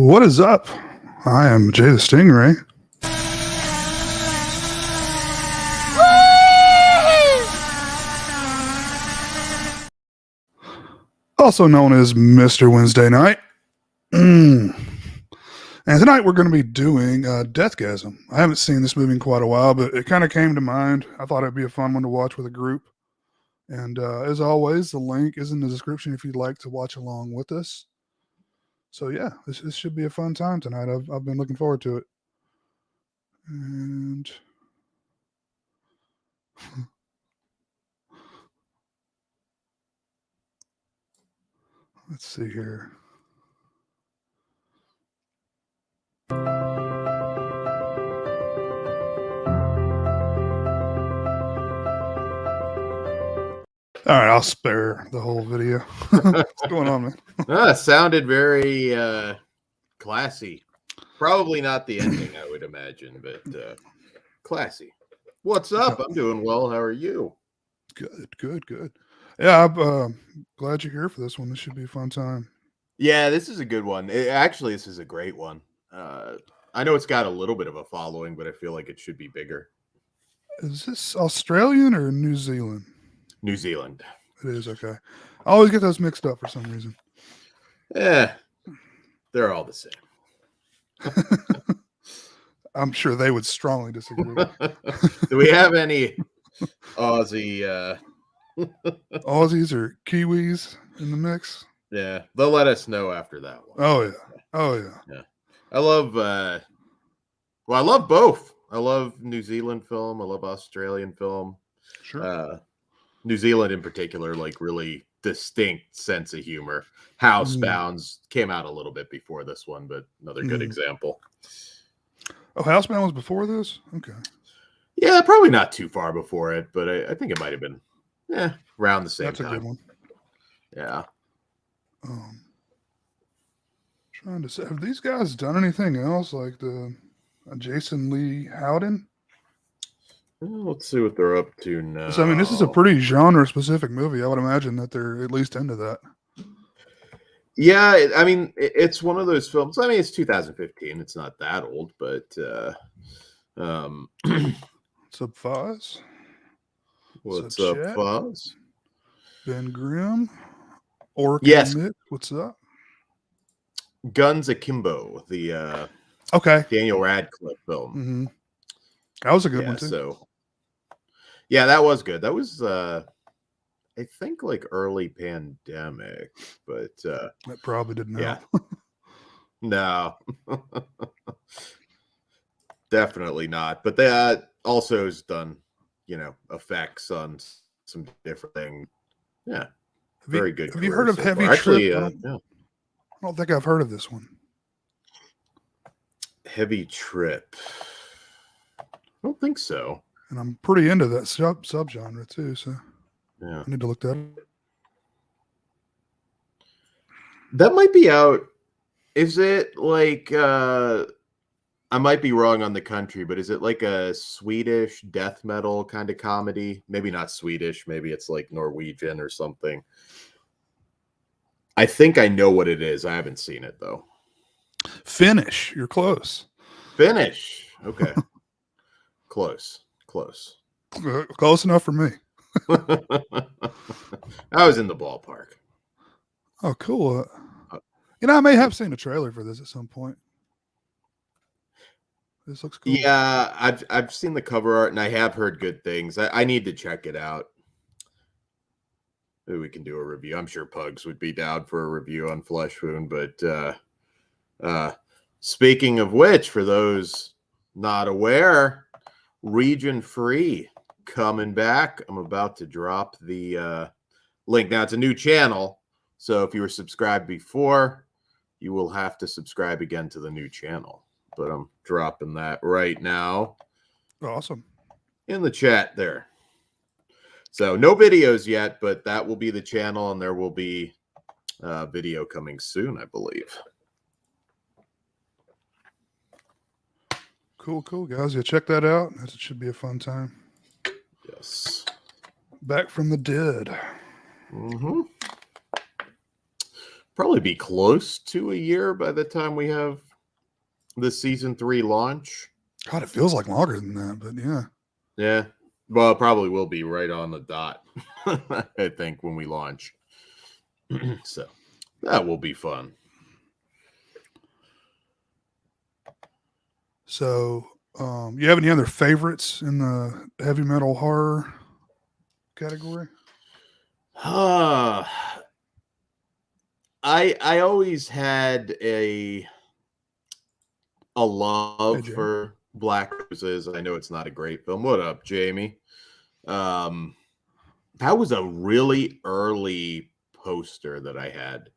What is up? I am Jay the Stingray. Also known as Mr. Wednesday Night. And tonight we're going to be doing Deathgasm. I haven't seen this movie in quite a while, but it kind of came to mind. I thought it'd be a fun one to watch with a group. And as always, the link is in the description if you'd like to watch along with us. So yeah, this should be a fun time tonight. I've been looking forward to it. And let's see here. All right, I'll spare the whole video. What's going on, man? Sounded very classy. Probably not the ending, I would imagine, but classy. What's up? I'm doing well. How are you? Good. Yeah, I'm glad you're here for this one. This should be a fun time. Yeah, this is a good one. Actually, this is a great one. I know it's got a little bit of a following, but I feel like it should be bigger. Is this Australian or New Zealand? New Zealand. It is, okay. I always get those mixed up for some reason. Yeah, they're all the same. I'm sure they would strongly disagree. Do we have any Aussie Aussies or Kiwis in the mix? Yeah, they'll let us know after that one. Oh yeah. I love I love both. I love New Zealand film. I love Australian film. Sure. New Zealand in particular, like really distinct sense of humor. Housebounds came out a little bit before this one, but another good example. Oh, Housebound was before this? Okay. Yeah, probably not too far before it, but I think it might have been around the same time. That's a good one. Yeah. Trying to say, have these guys done anything else like the Jason Lee Howden? Well, let's see what they're up to now. So, I mean, this is a pretty genre-specific movie. I would imagine that they're at least into that. Yeah, I mean, it's one of those films. I mean, it's 2015. It's not that old, but What's up, Foz? What's up, Foz? Ben Grimm. Orc yes. Mick, what's up? Guns Akimbo, the Daniel Radcliffe film. Mm-hmm. That was a good one too. So, yeah, that was good. That was, I think, like early pandemic, but that probably didn't help. No, definitely not. But that also has done, effects on some different things. Yeah, very good. Have you heard of so Heavy far. Trip? Actually, I don't think I've heard of this one. Heavy Trip. I don't think so. And I'm pretty into that subgenre too, so yeah, I need to look that up. That might be out. Is it like I might be wrong on the country, but is it like a Swedish death metal kind of comedy? Maybe not Swedish, maybe it's like Norwegian or something. I think I know what it is. I haven't seen it though. Finnish. You're close. Finnish. Okay. Close enough for me. I was in the ballpark. Oh, cool. I may have seen a trailer for this at some point. This looks cool. Yeah, I've seen the cover art and I have heard good things. I need to check it out. Maybe we can do a review. I'm sure Pugs would be down for a review on Flesh Wound. But speaking of which, for those not aware, Region Free coming back. I'm about to drop the link. Now, it's a new channel, so if you were subscribed before, you will have to subscribe again to the new channel. But I'm dropping that right now. Awesome. In the chat there. So no videos yet, but that will be the channel, and there will be video coming soon, I believe. Cool, guys. Yeah, check that out. It should be a fun time. Yes. Back from the dead. probably be close to a year by the time we have the season 3 launch. God, it feels like longer than that, but yeah. Yeah. Well, it probably will be right on the dot, I think, when we launch. So that will be fun. So, you have any other favorites in the heavy metal horror category? I always had a love Jamie. for Black Roses. I know it's not a great film. What up, Jamie? That was a really early poster that I had.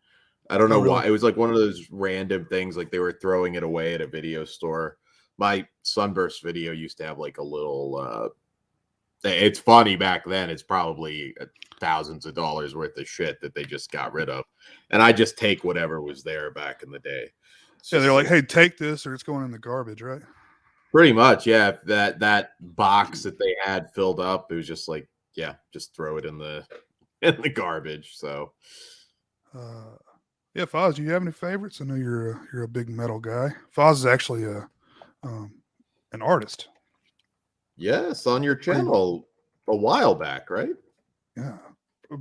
I don't know really? why. It was like one of those random things, like they were throwing it away at a video store. My Sunburst video used to have like a little it's funny back then. It's probably thousands of dollars worth of shit that they just got rid of. And I just take whatever was there back in the day. Yeah, they're like, hey, take this or it's going in the garbage, right? Pretty much, yeah. That box that they had filled up, it was just like, yeah, just throw it in the garbage. So yeah, Foz, do you have any favorites? I know you're a big metal guy. Foz is actually an artist. yes, on your channel a while back, right? Yeah,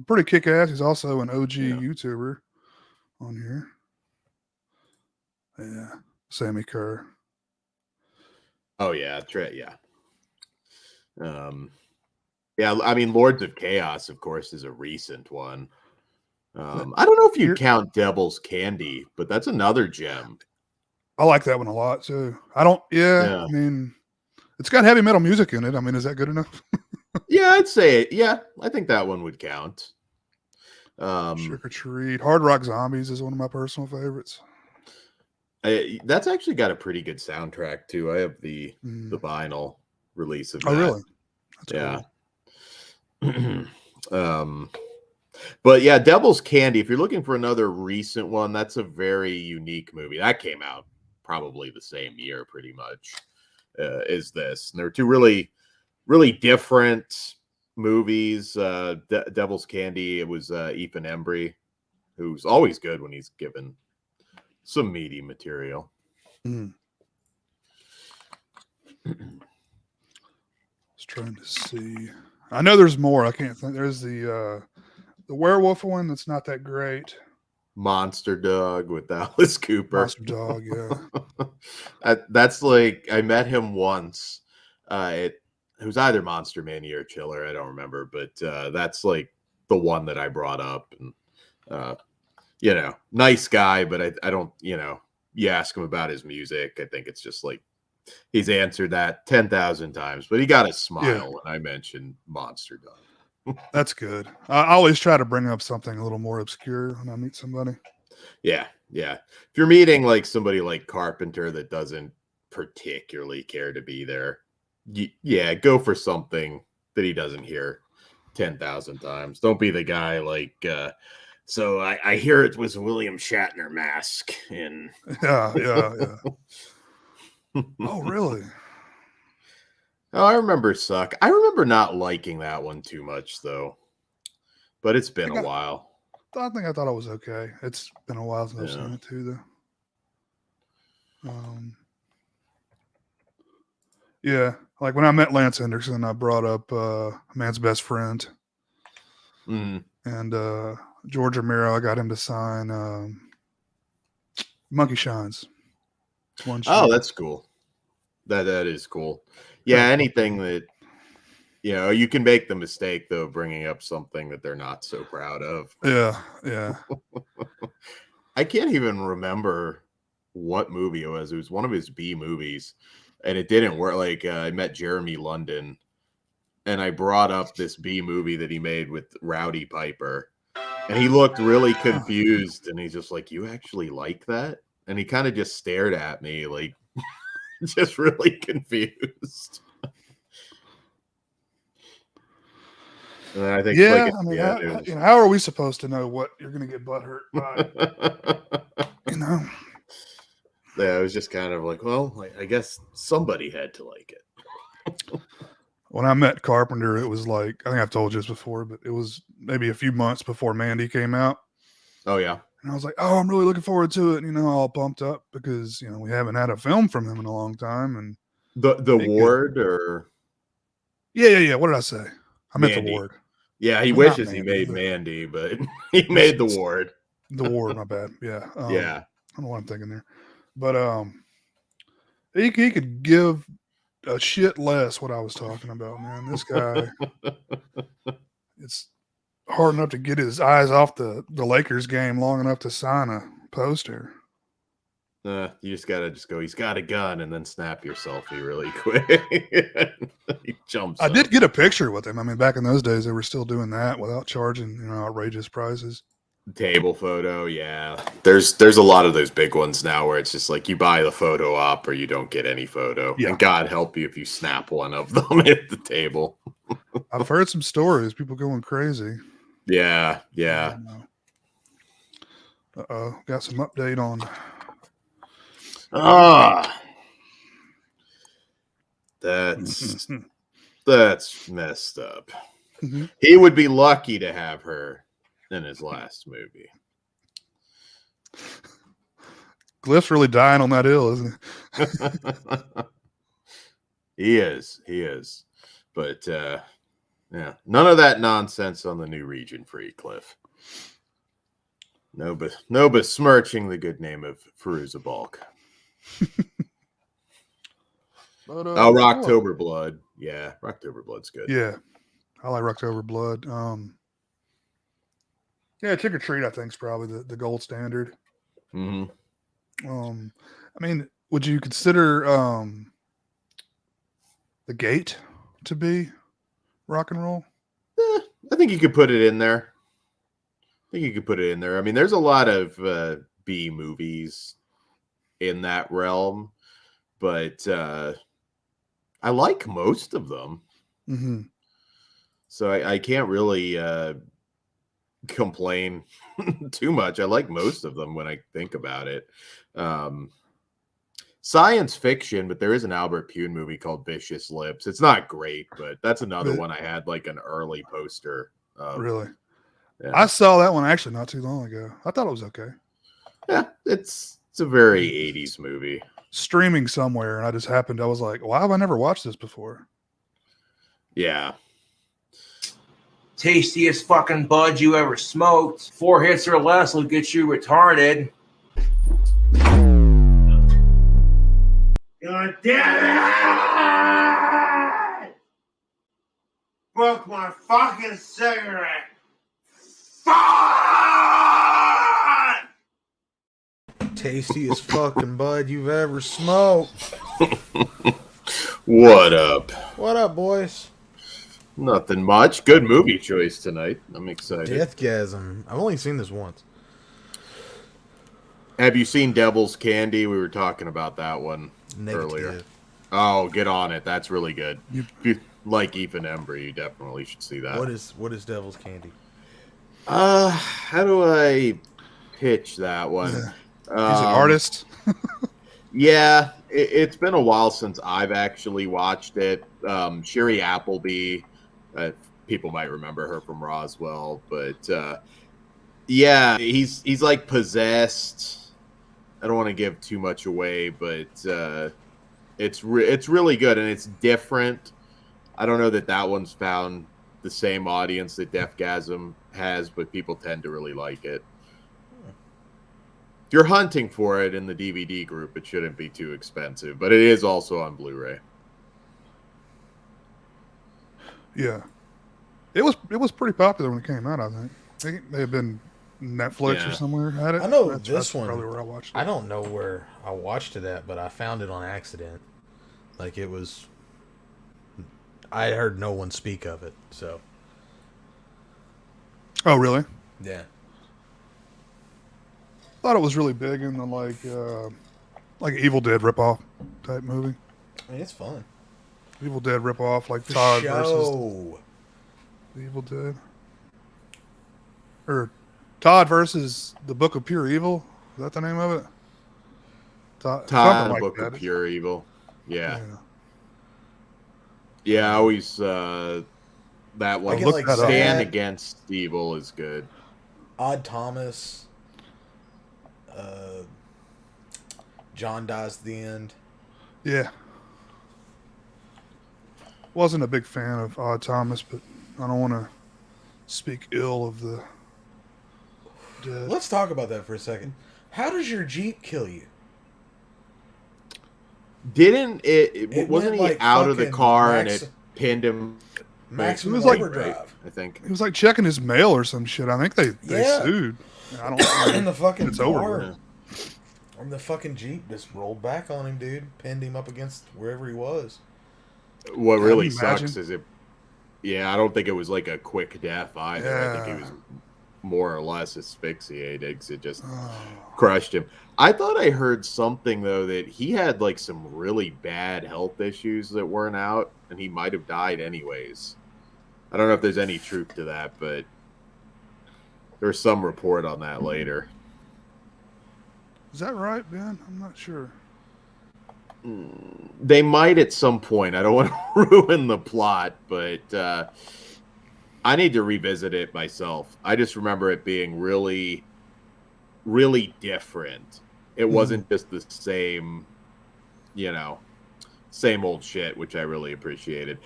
pretty kick ass. He's also an OG YouTuber on here. Yeah, Sammy Kerr. Oh yeah, yeah. Yeah, I mean, Lords of Chaos, of course, is a recent one. I don't know if you count Devil's Candy, but that's another gem. I like that one a lot too. I don't. Yeah, I mean, it's got heavy metal music in it. I mean, is that good enough? Yeah, I'd say it. Yeah, I think that one would count. Trick or Treat, Hard Rock Zombies is one of my personal favorites. That's actually got a pretty good soundtrack too. I have the vinyl release of that. Oh, really? That's cool. But yeah, Devil's Candy, if you're looking for another recent one, that's a very unique movie. That came out probably the same year, pretty much, as this. And there were two really, really different movies. Devil's Candy, it was Ethan Embry, who's always good when he's given some meaty material. I was trying to see. I know there's more. I can't think. There's the werewolf one that's not that great. Monster Dog with Alice Cooper. Monster Dog, yeah. That's like, I met him once. It was either Monster Mania or Chiller. I don't remember, but that's like the one that I brought up. And nice guy, but I don't, you ask him about his music. I think it's just like he's answered that 10,000 times, but he got a smile when I mentioned Monster Dog. That's good. I always try to bring up something a little more obscure when I meet somebody. Yeah. If you're meeting like somebody like Carpenter that doesn't particularly care to be there, go for something that he doesn't hear 10,000 times. Don't be the guy like, so I hear it was a William Shatner mask in. Yeah. Oh, really? Oh, I remember Suck. I remember not liking that one too much, though. But it's been a while. I thought it was okay. It's been a while since I've seen it too, though. Yeah, like when I met Lance Henderson, I brought up Man's Best Friend. And George Romero, I got him to sign Monkey Shines. Oh, that's cool. That is cool. Yeah, anything that, you can make the mistake, though, bringing up something that they're not so proud of. Yeah. I can't even remember what movie it was. It was one of his B movies, and it didn't work. Like, I met Jeremy London, and I brought up this B movie that he made with Rowdy Piper, and he looked really confused, and he's just like, you actually like that? And he kind of just stared at me, like, just really confused. And I think, how are we supposed to know what you're going to get butthurt by? Yeah, it was just kind of like, well, I guess somebody had to like it. When I met Carpenter, it was like, I think I've told you this before, but it was maybe a few months before Mandy came out. Oh, yeah. And I was like, oh, I'm really looking forward to it. All pumped up because, we haven't had a film from him in a long time. And The Ward or yeah. What did I say? I meant the Mandy? Ward. Yeah, he Well, not wishes he Mandy, made Mandy, but he made the Ward. The Ward, my bad. Yeah. Yeah. I don't know what I'm thinking there. But he could give a shit less what I was talking about, man. This guy, it's hard enough to get his eyes off the Lakers game long enough to sign a poster. You just gotta go. He's got a gun, and then snap your selfie really quick. He jumps. I did get a picture with him. I mean, back in those days, they were still doing that without charging outrageous prices. Table photo, yeah. There's a lot of those big ones now where it's just like you buy the photo op or you don't get any photo. Yeah. And God help you if you snap one of them at the table. I've heard some stories, people going crazy. Yeah. Uh-oh, got some update on. That's messed up. Mm-hmm. He would be lucky to have her in his last movie. Glyph's really dying on that hill, isn't he? He is. But yeah, none of that nonsense on the new Region Free, Cliff. No besmirching the good name of Firuza Balk. But, Rocktober Blood. Yeah, Rocktober Blood's good. Yeah, I like Rocktober Blood. Yeah, Trick or Treat, I think, is probably the gold standard. Mm-hmm. I mean, would you consider The Gate to be rock and roll? I think you could put it in there. I mean, there's a lot of B movies in that realm, but I like most of them. Mm-hmm. So I can't really complain too much. I like most of them when I think about it. Science fiction, but there is an Albert Pune movie called Vicious Lips. It's not great, but that's another one I had like an early poster of. Really? Yeah. I saw that one actually not too long ago. I thought it was okay. Yeah, it's a very 80s movie. Streaming somewhere, and I was like, why have I never watched this before? Yeah. Tastiest fucking bud you ever smoked. 4 hits or less will get you retarded. God damn it! Broke my fucking cigarette. Fuck! Tastiest fucking bud you've ever smoked. What up? What up, boys? Nothing much. Good movie choice tonight. I'm excited. Deathgasm. I've only seen this once. Have you seen Devil's Candy? We were talking about that one Negative. earlier. Oh, get on it. That's really good. If you like Ethan Embry, you definitely should see that. What is Devil's Candy? How do I pitch that one? He's an artist. Yeah, it's been a while since I've actually watched it. Sherry Appleby, people might remember her from Roswell, but yeah, he's like possessed. I don't want to give too much away, but it's really good and it's different. I don't know that one's found the same audience that Deathgasm has, but people tend to really like it. If you're hunting for it in the DVD group, it shouldn't be too expensive, but it is also on Blu-ray. Yeah, it was pretty popular when it came out. I think it may have been Netflix or somewhere had it. I know that's one. Probably where I watched it. I don't know where I watched it at, but I found it on accident. Like it was. I heard no one speak of it, so. Oh, really? Yeah. Thought it was really big in the like Evil Dead ripoff type movie. I mean, it's fun. Evil Dead ripoff, like Todd versus Evil Dead, or Todd versus the Book of Pure Evil. Is that the name of it? Todd and the Book of Pure Evil. Yeah. I always that one. Like Stand Against Evil is good. Odd Thomas. John dies at the end. Yeah. Wasn't a big fan of Odd Thomas, but I don't want to speak ill of the dead. Let's talk about that for a second. How does your Jeep kill you? Didn't it It wasn't went he like out of the fucking car and max- it pinned him? Maximum It was like- overdrive. I think. He was like checking his mail or some shit. I think they Yeah. sued. I don't In the fucking It's over car. with. And the fucking Jeep just rolled back on him, dude. Pinned him up against wherever he was. What really Can you imagine? sucks is it. Yeah, I don't think it was like a quick death either. I think he was more or less asphyxiated 'cause it just crushed him. I thought I heard something though that he had like some really bad health issues that weren't out, and he might have died anyways. I don't know if there's any truth to that, but there's some report on that later. Is that right, Ben? I'm not sure. They might at some point. I don't want to ruin the plot, but I need to revisit it myself. I just remember it being really, really different. It wasn't just the same, same old shit, which I really appreciated.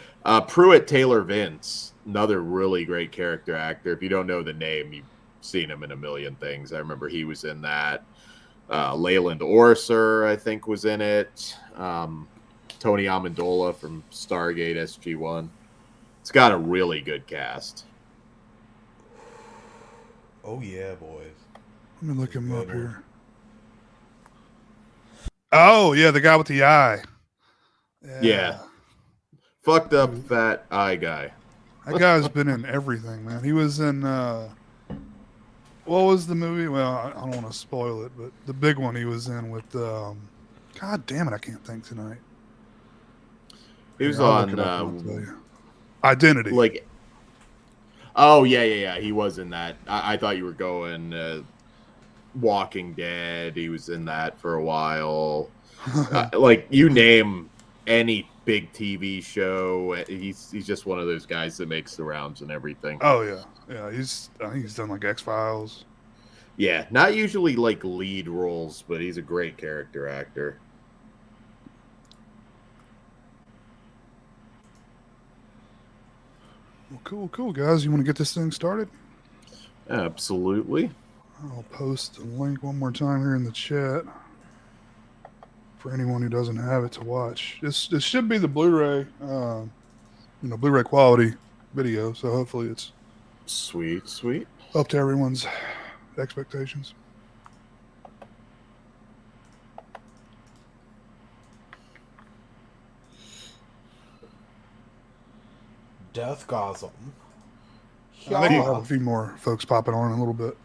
Pruitt Taylor Vince, another really great character actor. If you don't know the name, you've seen him in a million things. I remember he was in that. Leyland Orser, I think, was in it. Tony Amendola from Stargate SG-1. It's got a really good cast. Oh, yeah, boys. Let me look him Good up one. here. Oh, yeah, the guy with the eye. Yeah. Fucked up fat eye guy. That guy's been in everything, man. He was in, what was the movie? Well, I don't want to spoil it, but the big one he was in with, God damn it, I can't think tonight. He was Here, I'll look it up and I'll tell you. Identity. Oh, yeah. He was in that. I thought you were going Walking Dead. He was in that for a while. You name any big TV show, he's just one of those guys that makes the rounds and everything. Oh, yeah. Yeah, I think he's done like X-Files. Yeah, not usually like lead roles, but he's a great character actor. Well, cool, guys. You want to get this thing started? Absolutely. I'll post the link one more time here in the chat for anyone who doesn't have it to watch. This should be the Blu-ray, Blu-ray quality video. So hopefully it's Sweet. up to everyone's expectations. Deathgasm. I think we'll have a few more folks popping on in a little bit.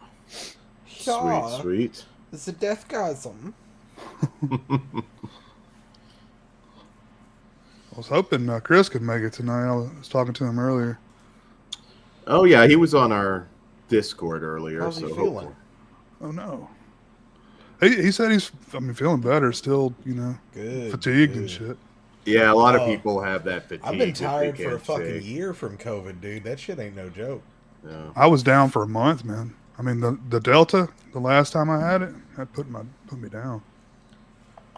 Sweet. It's a Deathgasm. I was hoping Chris could make it tonight. I was talking to him earlier. Oh yeah, he was on our Discord earlier. How's he so feeling? hopefully- Oh no. He said he's feeling better. Still, Good. fatigued good. and shit. Yeah, a lot of Oh. people have that fatigue. I've been that they tired for a can't fucking shake. year from COVID, dude. That shit ain't no joke. Yeah. I was down for a month, man. I mean, the Delta, the last time I had it, that put me down.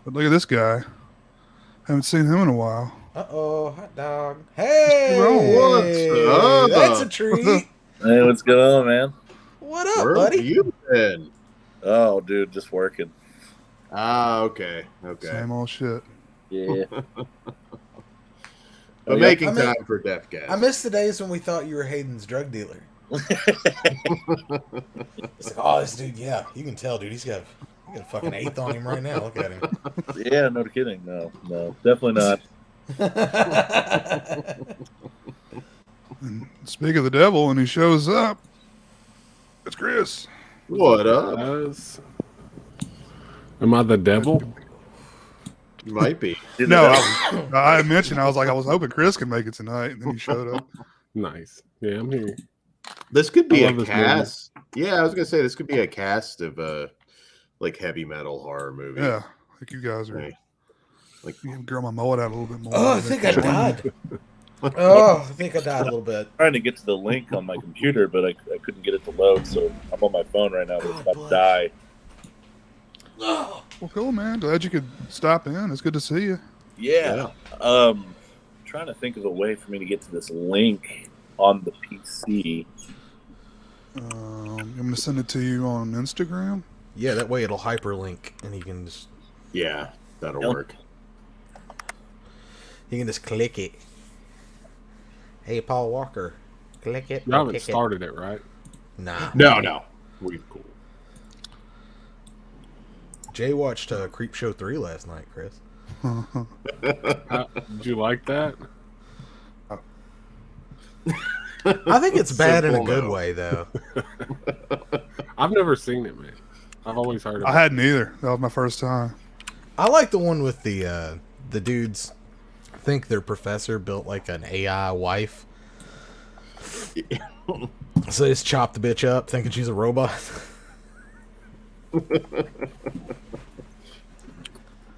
But look at this guy. Haven't seen him in a while. Uh-oh, hot dog. Hey! What's up? That's a treat. Hey, what's going on, man? What up, Where buddy? have you been? Oh, dude, just working. Ah, okay. Same old shit. Yeah. But yeah. making I mean- time for Deathgasm. I miss the days when we thought you were Hayden's drug dealer. It's like, oh, this dude, yeah, you can tell, dude. He's got a fucking eighth on him right now. Look at him. Yeah, no kidding. No, definitely not. And speak of the devil, and he shows up. It's Chris. What up? Guys. Am I the devil? You might be. No, I mentioned I was hoping Chris could make it tonight, and then he showed up. Nice. Yeah, I'm here. This could be I a love this cast. Yeah, I was gonna say this could be a cast of a heavy metal horror movie. Yeah, I think you guys are. Right. Like You can grow my mullet out a little bit more. Oh, I think I died. Oh, I think I died a little bit. Trying to get to the link on my computer, but I couldn't get it to load, so I'm on my phone right now, but it's about to die. Well, cool, man. Glad you could stop in. It's good to see you. Yeah. Trying to think of a way for me to get to this link on the PC. I'm going to send it to you on Instagram. Yeah, that way it'll hyperlink, and you can just that'll Yep. work. click it. Hey, Paul Walker, click it. You haven't started it, right? Nah. No. We cool. Jay watched Creepshow 3 last night, Chris. Did you like that? I think it's bad in a Simple good no. way, though. I've never seen it, man. I've always heard of I it. hadn't either. That was my first time. I like the one with the dudes think their professor built like an AI wife. So they just chop the bitch up thinking she's a robot.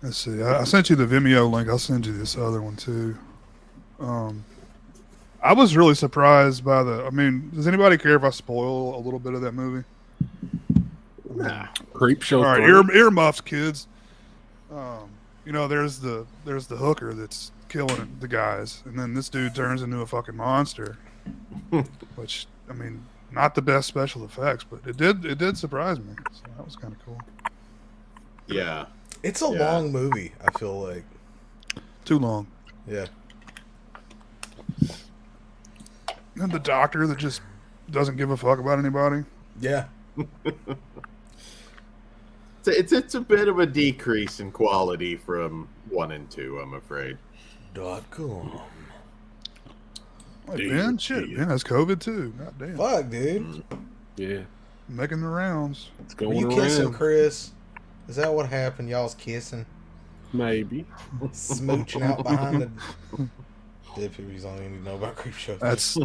Let's see. I sent you the Vimeo link. I'll send you this other one too. I was really surprised by I mean, does anybody care if I spoil a little bit of that movie? Nah. Creepshow. All right, 3? earmuffs, kids. You know, there's the hooker that's killing the guys, and then this dude turns into a fucking monster. Which, I mean, not the best special effects, but it did surprise me. So that was kind of cool. Yeah. It's a Yeah. long movie, I feel like. Too long. Yeah. And the doctor that just doesn't give a fuck about anybody. Yeah. It's a bit of a decrease in quality from 1 and 2, I'm afraid. .com. Like, Ben, shit, Ben has COVID too. God damn. Fuck, dude. Yeah. Making the rounds. It's Were going you around. kissing Chris? Is that what happened? Y'all's kissing? Maybe. Smooching out behind the... Dead people don't even know about Creepshow. That's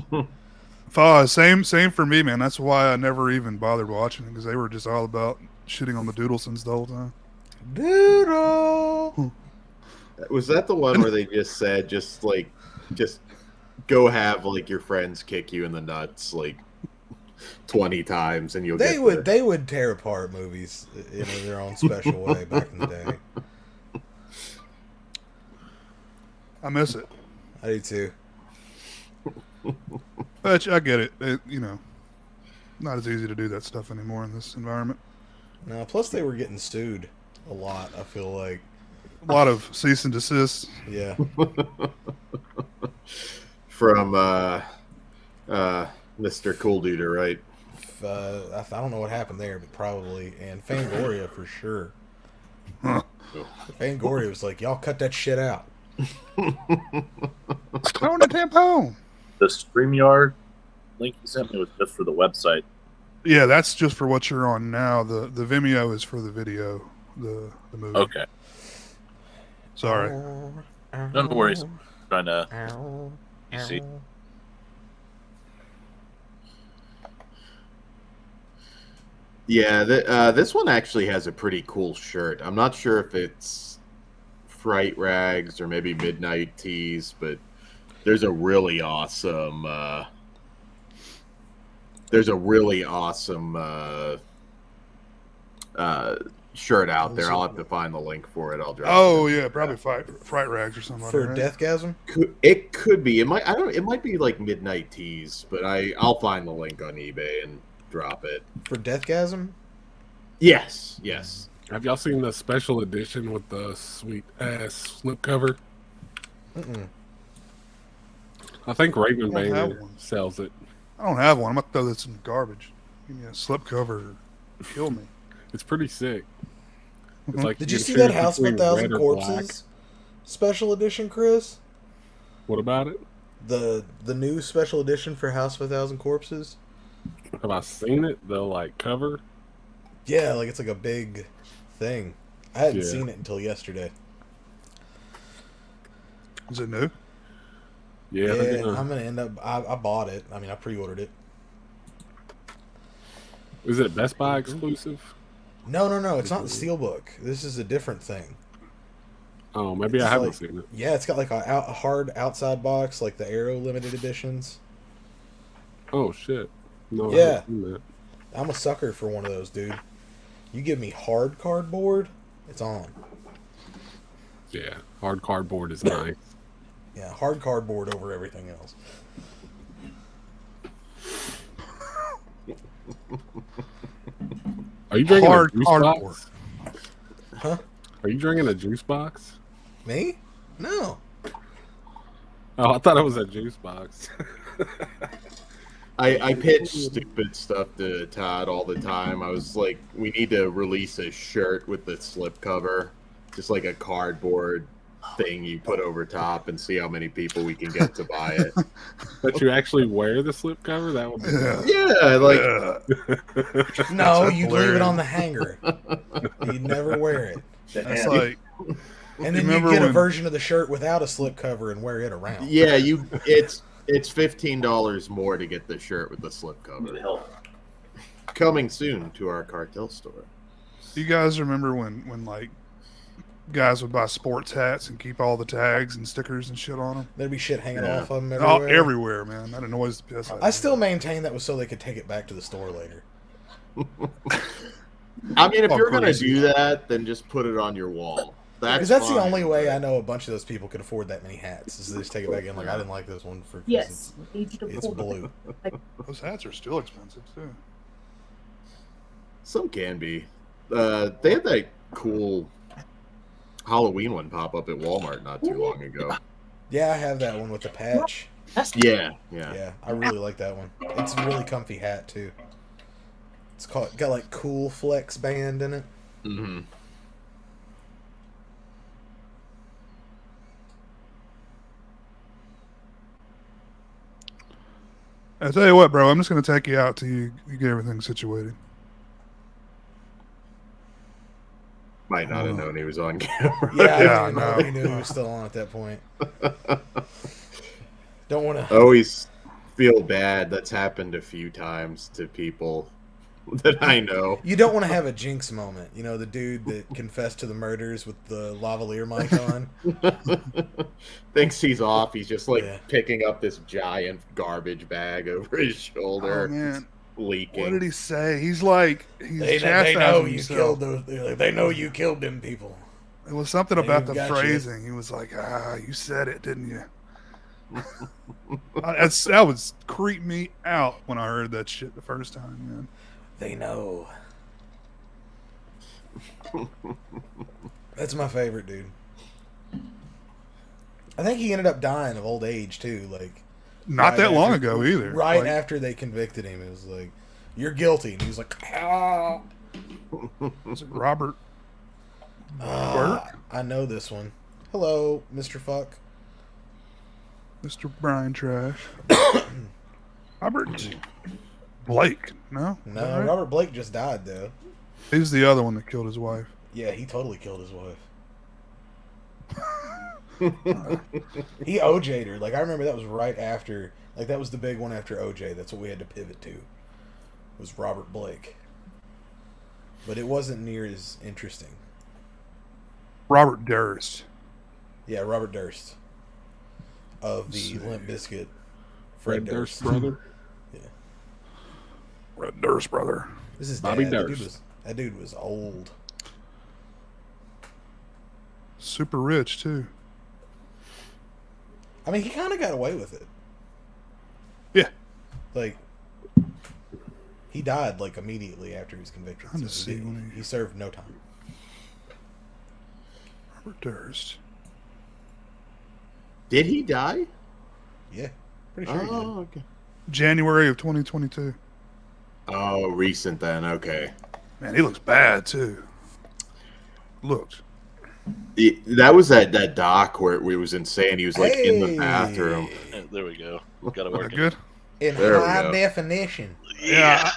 same for me, man. That's why I never even bothered watching it, because they were just all about shitting on the Doodlesons the whole time. Doodle! Was that the one where they just said, just go have like your friends kick you in the nuts like 20 times and you'll They get would they would tear apart movies in their own special way back in the day. I miss it. I do too. But I get it. You know, not as easy to do that stuff anymore in this environment. No, plus they were getting sued a lot, I feel like. A lot of cease and desist. Yeah. from Mr. Cool Duder, right? I don't know what happened there, but probably. And Fangoria for sure. Huh. Fangoria was like, y'all cut that shit out. Throw in a tampon. The StreamYard link you sent me was just for the website. Yeah, that's just for what you're on now. The Vimeo is for the video, the movie. Okay. Sorry. No worries. Trying to see. Yeah, this one actually has a pretty cool shirt. I'm not sure if it's Fright Rags or maybe Midnight Tees, but there's a really awesome shirt out there. I'll have to find the link for it. I'll drop Oh it. yeah, probably Fright Rags or something. For right? Deathgasm? It could be. It might. I don't. It might be like Midnight Tees, but I'll find the link on eBay and drop it. For Deathgasm? Yes. Yes. Have y'all seen the special edition with the sweet ass slipcover? Mm-mm. I think Raven I don't have Banger one. sells it. I don't have one. I'm gonna throw this in the garbage. Give me a slipcover. Kill me. It's pretty sick. It's Mhm. like Did you can see choose that House of a between Thousand red or black. Corpses special edition, Chris? What about it? The new special edition for House of a Thousand Corpses? Have I seen it? The like cover? Yeah, like it's like a big thing. I hadn't Yeah. seen it until yesterday. Is it new? Yeah, Yeah, they're I'm gonna- gonna end up. I bought it. I mean, I pre-ordered it. Is it Best Buy exclusive? No, it's not the Steelbook. This is a different thing. Oh, maybe It's I haven't like- seen it. Yeah, it's got like a hard outside box, like the Arrow limited editions. Oh shit! No, I Yeah. haven't seen that. I'm a sucker for one of those, dude. You give me hard cardboard, it's on. Yeah, hard cardboard is nice. Yeah, hard cardboard over everything else. Are you drinking Hard a juice cardboard. box? Huh? Are you drinking a juice box? Me? No. Oh, I thought it was a juice box. I pitch stupid stuff to Todd all the time. I was like, we need to release a shirt with the slipcover, just like a cardboard thing you put over top, and see how many people we can get to buy it. But you actually wear the slipcover? That would be Yeah, like No, That's you'd leave it on the hanger. You'd never wear it. That's like, And then you remember get a when- version of the shirt without a slipcover and wear it around. yeah, it's $15 more to get the shirt with the slipcover. Coming soon to our cartel store. you guys remember when like guys would buy sports hats and keep all the tags and stickers and shit on them? There'd be shit hanging Yeah. off of them Oh, everywhere. everywhere, man. That annoys the piss out of I me. still maintain that was so they could take it back to the store later. I mean, if Oh, you're gonna crazy. do that, then just put it on your wall. Because that's the fine. only way I know a bunch of those people could afford that many hats. Is they just take it back in like, I didn't like this one for Yes. Need you to it's pull the- blue. Those hats are still expensive too. Some can be. They had that cool Halloween one pop up at Walmart not too long ago. Yeah, I have that one with the patch. That's Yeah. Yeah, I really like that one. It's a really comfy hat too. It's got like cool flex band in it. Mm-hmm. I tell you what, bro. I'm just gonna take you out till you get everything situated. Might not have known he was on camera. Yeah, I Yeah, didn't know no. he knew he was still on at that point. Don't want I to. always feel bad. That's happened a few times to people that I know. You don't want to have a jinx moment. You know, the dude that confessed to the murders with the lavalier mic on. Thinks he's off. He's just like Yeah. picking up this giant garbage bag over his shoulder, Oh man, leaking. what did he say? He's like They he's know chastising you himself. killed those. They're like, they know you killed them people. It was something They about the got you. phrasing. He was like, you said it, didn't you? That would creep me out when I heard that shit the first time, man. They know. That's my favorite dude. I think he ended up dying of old age too. Like Not right that long after- ago either. Right Like, after they convicted him, it was like, "You're guilty," and he was like, "Ah." was it Robert? Ah, I know this one. Hello, Mr. Fuck. Mr. Brian Trash. Robert Blake. No? Is No, that right? Robert Blake just died though. He's the other one that killed his wife. Yeah, he totally killed his wife. He OJ'd her. Like I remember that was right after. Like that was the big one after OJ. That's what we had to pivot to. Was Robert Blake. But it wasn't near as interesting. Robert Durst. Yeah, Robert Durst. Of the See. Limp Bizkit. Fred Durst brother. Red Durst brother. This is Bobby Dad. Durst. That dude was old. Super rich too. I mean, he kind of got away with it. Yeah. Like, he died like immediately after he was convicted. Trying to So see when he served no time. Robert Durst. Did he die? Yeah, pretty sure. He did. Oh, okay. January of 2022. Oh, recent then. Okay. Man, he looks bad too. Looked. That was that doc where it was insane. He was like in the Hey! bathroom. Yeah, there we go. Got to Look work it. good. In There we high go. definition. Yeah.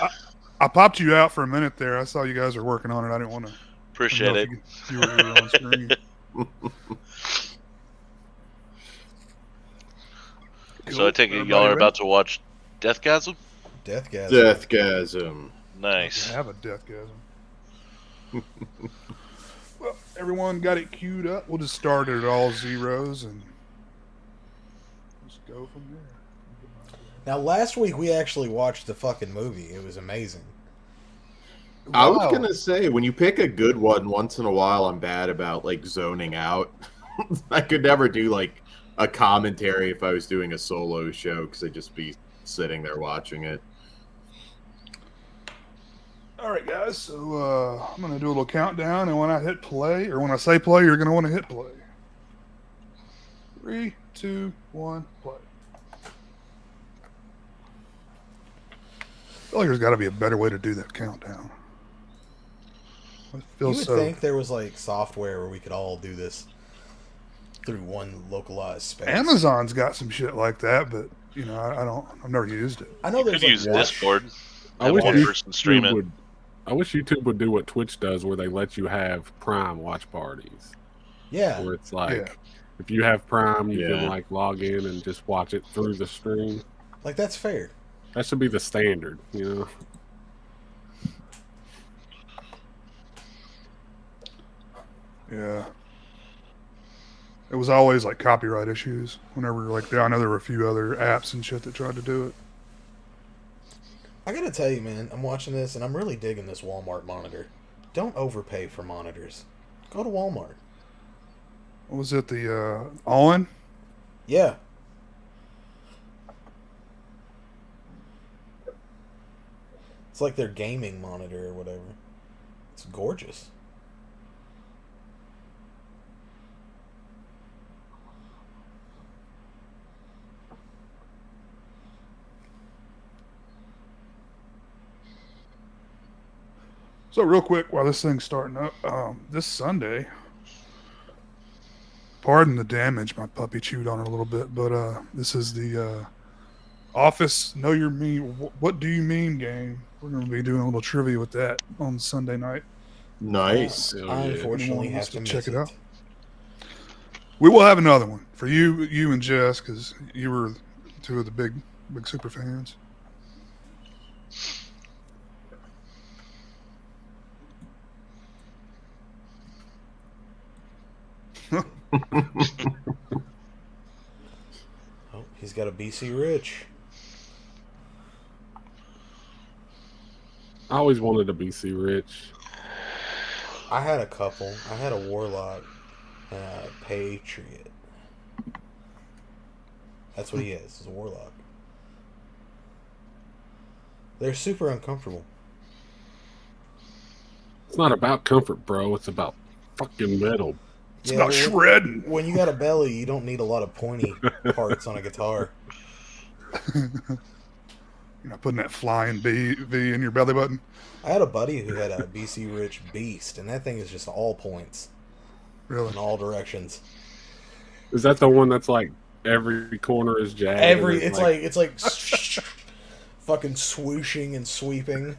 I popped you out for a minute there. I saw you guys were working on it. I didn't want to. Appreciate it. You were on screen. So I take it Everybody y'all are ready? about to watch Deathgasm? Deathgasm. Deathgasm. Nice. Have a deathgasm. Well, everyone got it queued up. We'll just start it at all zeros and just go from there. Now, last week we actually watched the fucking movie. It was amazing. I was Wow. gonna say, when you pick a good one, once in a while, I'm bad about like zoning out. I could never do like a commentary if I was doing a solo show because I'd just be sitting there watching it. All right, guys. So I'm gonna do a little countdown, and when I hit play, or when I say play, you're gonna want to hit play. 3, 2, 1, play. I feel like there's got to be a better way to do that countdown. It You feels would so. think there was like software where we could all do this through one localized space. Amazon's got some shit like that, but you know, I don't. I've never used it. I know You there's could like use watch- Discord. I Have wish one YouTube person stream it. I wish YouTube would do what Twitch does, where they let you have Prime watch parties. Yeah, Where it's like, Yeah. if you have Prime, you Yeah. can like log in and just watch it through the stream. like that's fair. That should be the standard, you know. Yeah. It was always like copyright issues. Whenever like I know there were a few other apps and shit that tried to do it. I gotta tell you, man, I'm watching this and I'm really digging this Walmart monitor. Don't overpay for monitors. Go to Walmart. What was it? The All-in? Yeah. It's like their gaming monitor or whatever. It's gorgeous. So real quick, while this thing's starting up, this Sunday. Pardon the damage, my puppy chewed on it a little bit, but this is the Office Know Your Mean. What do you mean game? We're going to be doing a little trivia with that on Sunday night. Nice. Hell I yeah. unfortunately Anyone have wants to to miss check it it. out? We will have another one for you and Jess, because you were two of the big super fans. Oh, he's got a BC Rich. I always wanted a BC Rich. I had a couple. I had a Warlock and a Patriot. That's what he is. He's a Warlock. They're super uncomfortable. It's not about comfort, bro. It's about fucking metal. It's Yeah, about well, shredding. When you got a belly, you don't need a lot of pointy parts on a guitar. You're not putting that flying V in your belly button. I had a buddy who had a BC Rich Beast, and that thing is just all points Really? in all directions. Is that the one that's like every corner is jagged? It's like fucking swooshing and sweeping.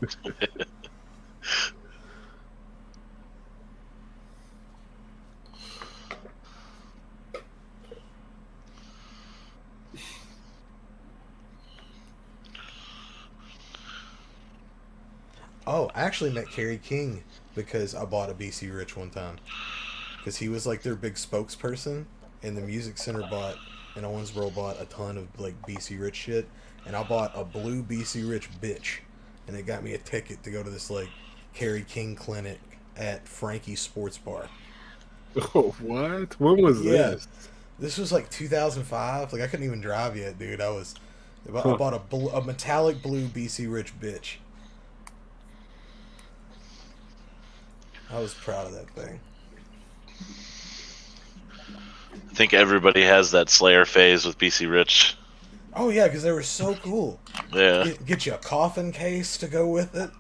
Oh, I actually met Kerry King because I bought a BC Rich one time. Because he was like their big spokesperson, and the Music Center in Owensboro bought a ton of like BC Rich shit, and I bought a blue BC Rich bitch, and it got me a ticket to go to this like Kerry King clinic at Frankie's Sports Bar. Oh, what? When was Yeah. this? This was like 2005. Like I couldn't even drive yet, dude. I bought a metallic blue BC Rich bitch. I was proud of that thing. I think everybody has that Slayer phase with BC Rich. Oh yeah, because they were so cool. Yeah. Get you a coffin case to go with it.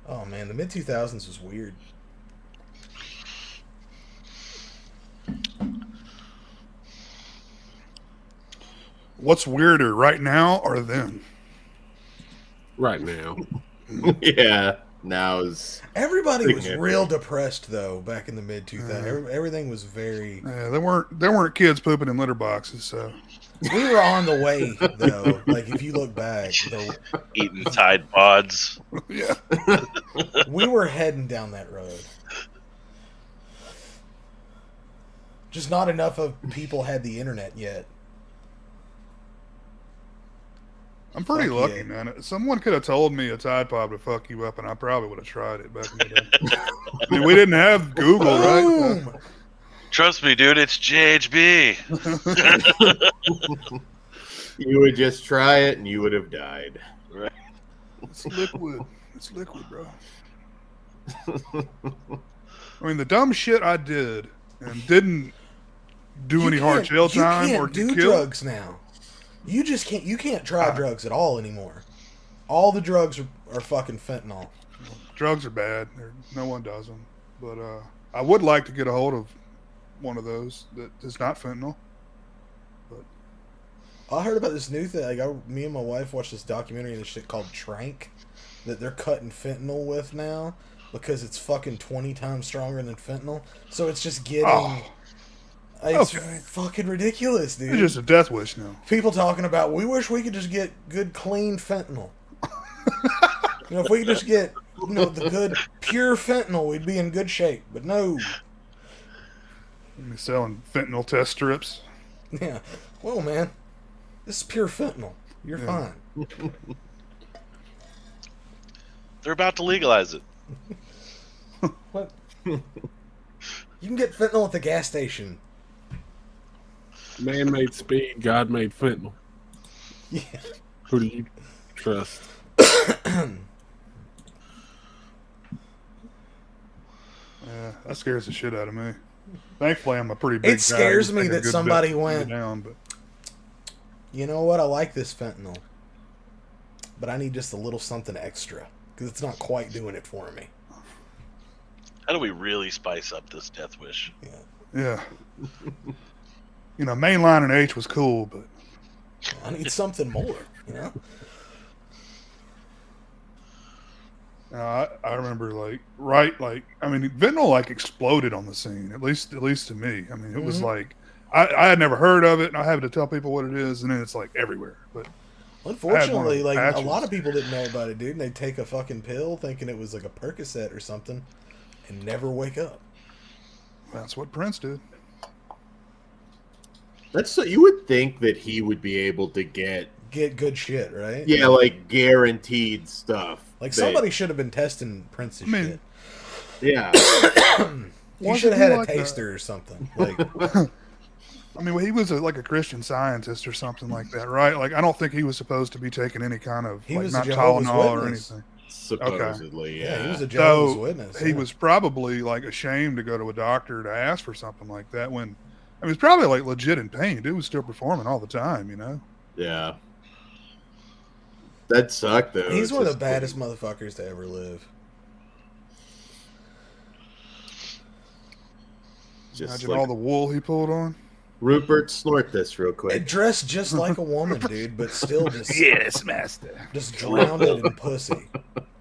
Oh man, the mid 2000s was weird. What's weirder, right now or then? Right now. Yeah. Now is Everybody was Freaking real depressed though back in the mid 2000s. Everything was very. Yeah, there weren't kids pooping in litter boxes, so We were on the way though. Like if you look back, Eating Tide Pods. yeah. we were heading down that road. Just not enough of people had the internet yet. I'm pretty Fuck lucky, yeah. man. Someone could have told me a Tide Pod would fuck you up, and I probably would have tried it back in the day. I mean, we didn't have Google, right? Boom! Trust me, dude, it's JHB. You would just try it and you would have died. It's liquid. It's liquid, bro. I mean, the dumb shit I did and didn't do any hard jail time you or can't get do killed. drugs now. You just can't. You can't try drugs at all anymore. All the drugs are fucking fentanyl. Drugs are bad. No one does them. But I would like to get a hold of one of those that is not fentanyl. I heard about this new thing. Like, me and my wife watched this documentary and this shit called Trank that they're cutting fentanyl with now because it's fucking 20 times stronger than fentanyl. So it's just getting. Oh, It's okay. fucking ridiculous, dude. It's just a death wish now. People talking about, we wish we could just get good, clean fentanyl. If we could just get, the good, pure fentanyl, we'd be in good shape. But no. You're selling fentanyl test strips. Yeah. Well, man, this is pure fentanyl. You're fine. They're about to legalize it. What? You can get fentanyl at the gas station. Man made speed, God made fentanyl. Yeah. Who do you trust? Yeah, that scares the shit out of me. Thankfully, I'm a pretty big guy. It scares It'd me take a that good somebody bit to went, get down, but you know what? I like this fentanyl. But I need just a little something extra. Because it's not quite doing it for me. How do we really spice up this death wish? yeah. Mainline and H was cool, but I need something more, I remember fentanyl exploded on the scene. At least to me. I mean, it was like I had never heard of it, and I had to tell people what it is, and then it's like everywhere. But Unfortunately, I had one of the a patches. lot of people didn't know about it, dude. And they'd take a fucking pill thinking it was like a Percocet or something and never wake up. That's what Prince did. You would think that he would be able to get Good shit, right? Yeah, like guaranteed stuff. Like somebody should have been testing Prince's shit. Yeah. You should have had a taster or something. Like, I mean, he was like a Christian Scientist or something like that, right? Like, I don't think he was supposed to be taking any kind of He was not a Jehovah's Tylenol or Witness. anything. Supposedly, yeah, he was a So Jehovah's Witness. he yeah. was probably like ashamed to go to a doctor to ask for something like that when I mean, he was probably like legit in pain. Dude was still performing all the time, Yeah. That sucked though. He's It's one of the just baddest motherfuckers to ever live. Just Imagine like, all the wool he pulled on. Rupert, snort this real It quick. dressed just like a woman, dude, but still just Yes, master. just drowned in pussy.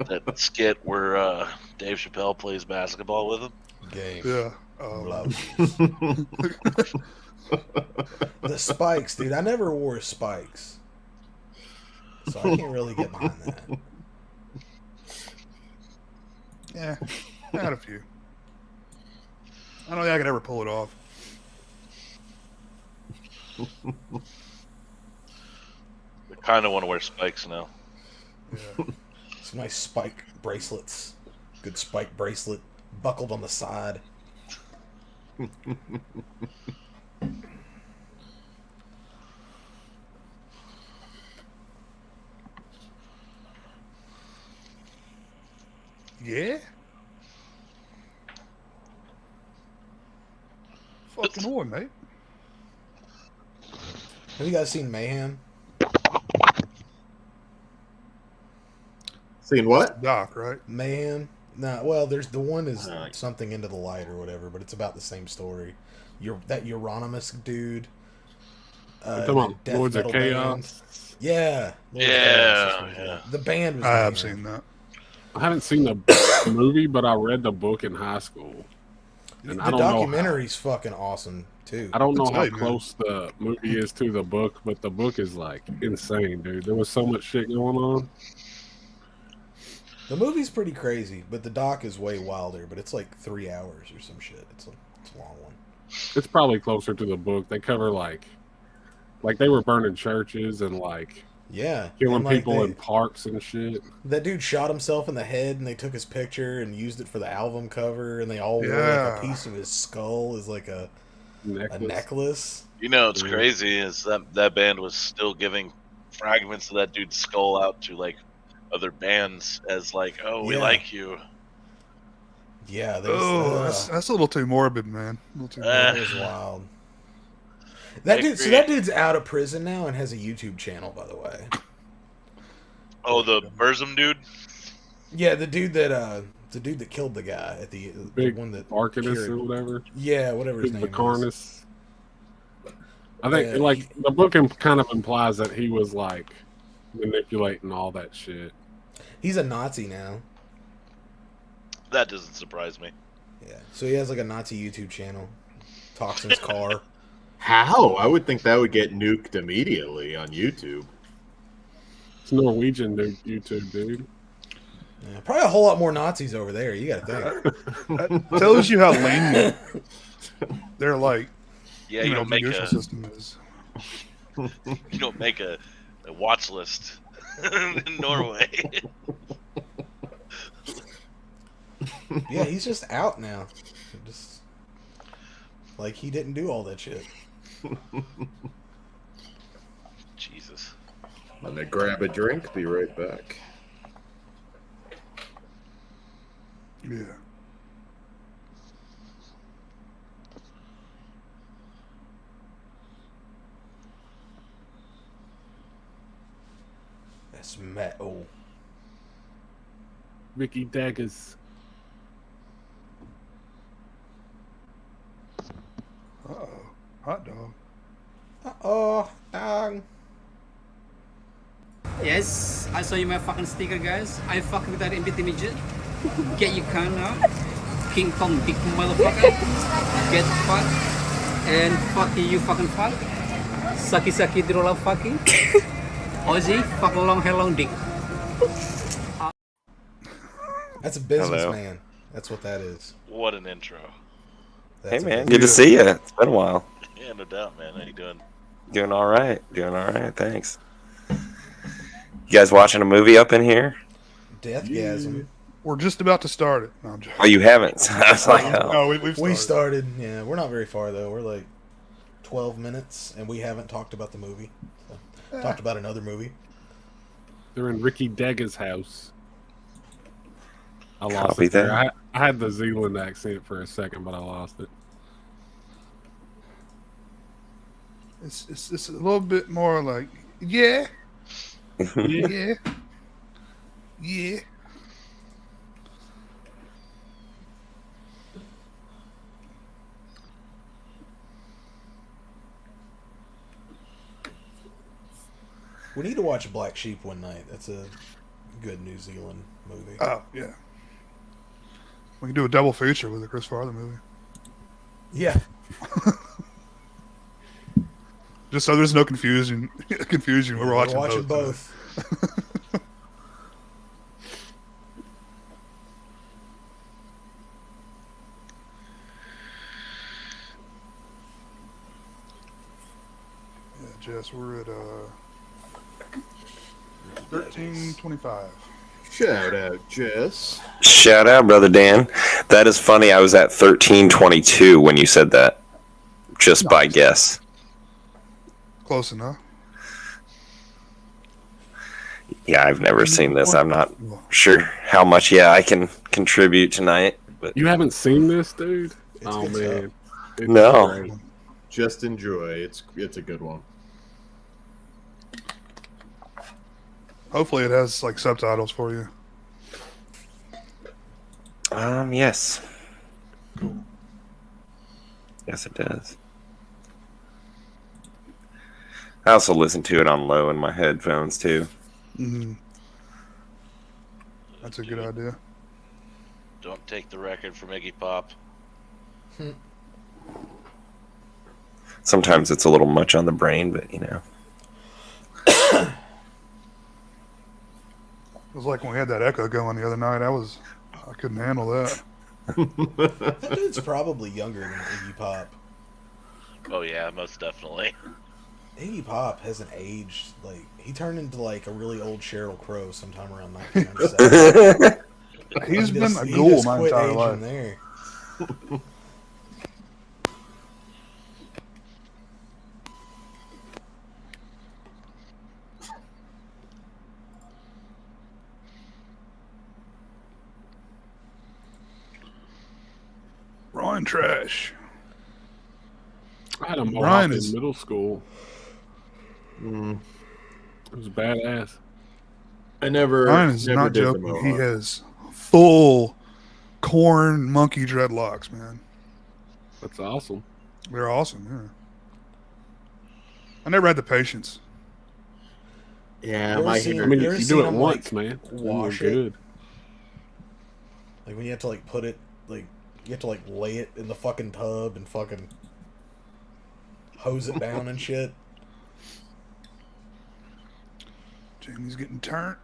That skit where Dave Chappelle plays basketball with him. Game. Yeah. Love. The spikes, dude. I never wore spikes. So I can't really get behind that. Yeah. I had a few. I don't think I could ever pull it off. I kind of want to wear spikes now. Yeah. Some nice spike bracelets. Good spike bracelet. Buckled on the side. Yeah? Fucking on, mate. Have you guys seen Mayhem? Seen what? Doc, right? Mayhem? Nah, well, there's the one is Oh. something into the light or whatever, but it's about the same story. That Euronymous dude. Come on, death Lords of metal band. Chaos. Yeah. Lords of Yeah, Chaos. yeah. The band was I have Mayhem. seen that. I haven't seen the movie, but I read the book in high school. And The I don't know documentary's fucking awesome too. I don't know It's how tight, man. close the movie is to the book, but the book is like insane, dude. There was so much shit going on. The movie's pretty crazy, but the doc is way wilder. But it's like 3 hours or some shit. It's a long one. It's probably closer to the book. They cover like they were burning churches and like Yeah. killing and, like, people in parks and shit. That dude shot himself in the head, and they took his picture and used it for the album cover, and they all wore like Yeah. a piece of his skull as like a necklace. You know, it's crazy is that band was still giving fragments of that dude's skull out to like other bands as like, oh, we Yeah. like you. Yeah, That's a little too morbid, man. A little too that morbid. was wild. That dude, so that dude's out of prison now and has a YouTube channel, by the way. Oh, the Burzum dude? Yeah, the dude that killed the guy at the Big one that Arcanus cured- or whatever. Yeah, whatever his Big name is. Bacarnis. I think Yeah, like the book kind of implies that he was like manipulating all that shit. He's a Nazi now. That doesn't surprise me. Yeah, so he has like a Nazi YouTube channel. Talks in his car. How? I would think that would get nuked immediately on YouTube. It's Norwegian YouTube, dude. Yeah, probably a whole lot more Nazis over there. You got to think. That tells you how lenient they're like. Yeah, you don't make judicial a system is. you don't make a watch list in Norway. Yeah, he's just out now. Just like he didn't do all that shit. Jesus. I'm gonna grab a drink. Be right back. Yeah. That's metal. Ricky Daggers. Uh-oh. Hot dog. Dog. Yes, I saw you my fucking sticker, guys. I fuck with that MBT midget. Get your cunt now. King Kong big motherfucker. Get fucked. And fuck you fucking fuck. Sucky sucky dirola fucking. Ozzy, fuck a long hair long dick. That's a businessman. That's what that is. What an intro. That's Hey man, a good to see you. It's been a while. Yeah, no doubt, man. How you doing? Doing all right. Thanks. You guys watching a movie up in here? Deathgasm. We're just about to start it. No, I'm joking. Oh, you haven't? I was like, oh. No, we've started. We started. Yeah, we're not very far though. We're like 12 minutes, and we haven't talked about the movie. So, talked about another movie. They're in Ricky Daggers' house. I lost Copy it there. that. I had the Zealand accent for a second, but I lost it. It's a little bit more like, yeah. Yeah. Yeah. We need to watch Black Sheep one night. That's a good New Zealand movie. Oh, yeah. We can do a double feature with the Chris Farley movie. Yeah. Just so there's no confusion. We're watching both. Yeah, Jess, we're at 13:25. Shout out, Jess. Shout out, brother Dan. That is funny. I was at 13:22 when you said that. Just by guess. Close enough. Yeah, I've never seen this. I'm not sure how much. Yeah, I can contribute tonight. But You haven't seen this, dude? It's Oh good man. It's No. great. Just enjoy. It's a good one. Hopefully it has like subtitles for you. Yes. Yes, it does. I also listen to it on low in my headphones too. Mm-hmm. That's a good idea. Don't take the record from Iggy Pop. Sometimes it's a little much on the brain, but you know. It was like when we had that echo going the other night. I couldn't handle that. That dude's probably younger than Iggy Pop. Oh yeah, most definitely. Iggy Pop hasn't aged. Like, he turned into like a really old Sheryl Crow sometime around 1997. He's been a he ghoul just my quit entire aging life. there. Ryan Trash. I had a mohawk Ryan in is- middle school. Mm. It was badass. I never. Ryan is never not did the joking. He mohawk. has full corn monkey dreadlocks, man. That's awesome. They're awesome, yeah. I never had the patience. Yeah, You my ever seen- hair. I mean, You if ever you seen do it him, once, like, man, then wash you're it? good. Like, when you have to, like, put it, like, you have to, like, lay it in the fucking tub and fucking hose it down and shit. Jamie's getting turned.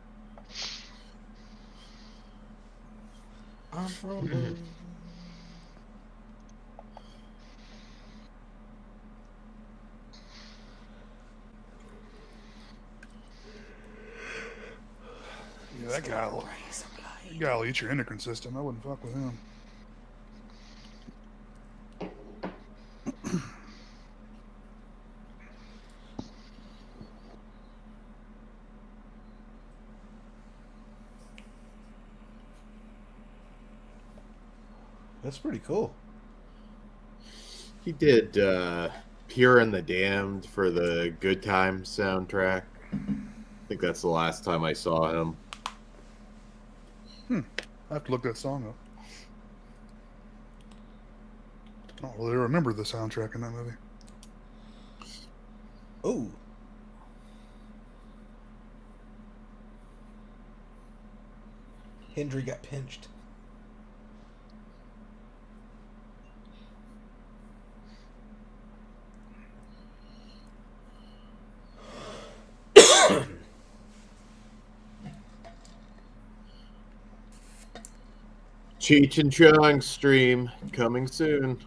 I'm from Yeah, that guy'll eat your endocrine system. I wouldn't fuck with him. That's pretty cool. He did Pure and the Damned for the Good Times soundtrack. I think that's the last time I saw him. I have to look that song up. I don't really remember the soundtrack in that movie. Ooh. Hendry got pinched. Cheech and Chong stream coming soon.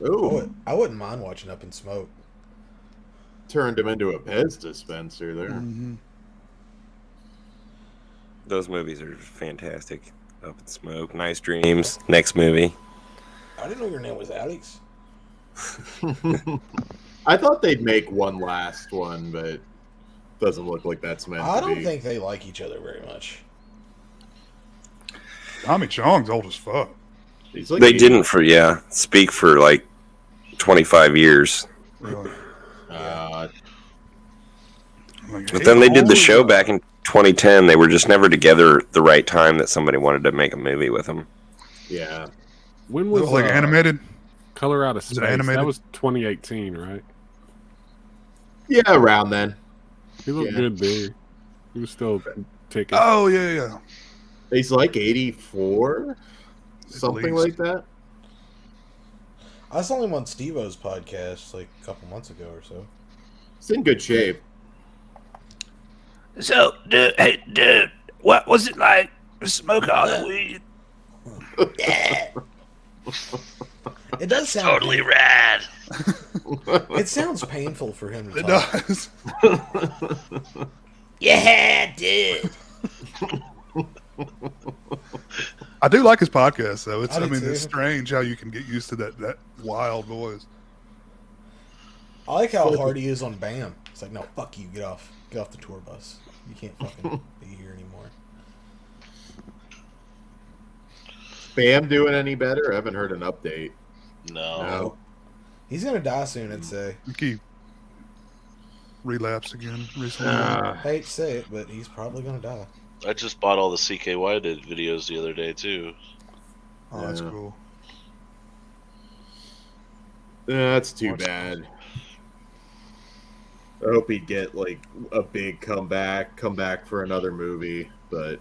Oh, I wouldn't mind watching Up in Smoke. turned him into a Pez dispenser there. Mm-hmm. Those movies are fantastic. Up in Smoke, Nice Dreams, next movie. I didn't know your name was Alex. I thought they'd make one last one, but doesn't look like that's meant I to don't be. think they like each other very much. Tommy Chong's old as fuck. He's like They 80. didn't speak for like 25 years. Really. Like, But then they did the holy- show back in 2010. They were just never together at the right time that somebody wanted to make a movie with them. Yeah. When It was was like animated. Color Out of Was it Space? animated? That was 2018, right? Yeah, around then. He looked Yeah. good there. He was still ticking. Oh yeah. He's like 84, something least. like that. I saw him on Steve-O's podcast like a couple months ago or so. It's in good shape. So, dude, what was it like to smoke all the weed? It does sound Totally rad. It sounds painful for him to It talk. does. Yeah, dude. I do like his podcast though. I do It's too. strange how you can get used to that wild voice. I like how hard he is on Bam. It's like, no, fuck you, get off the tour bus. You can't fucking be here anymore. Bam doing any better? I haven't heard an update. No. He's gonna die soon, I'd say. He relapsed again recently. Hate to say it, but he's probably gonna die. I just bought all the CKY did videos the other day too. Oh, that's Yeah. cool. That's too Watch bad. I hope he'd get like a big come back for another movie, but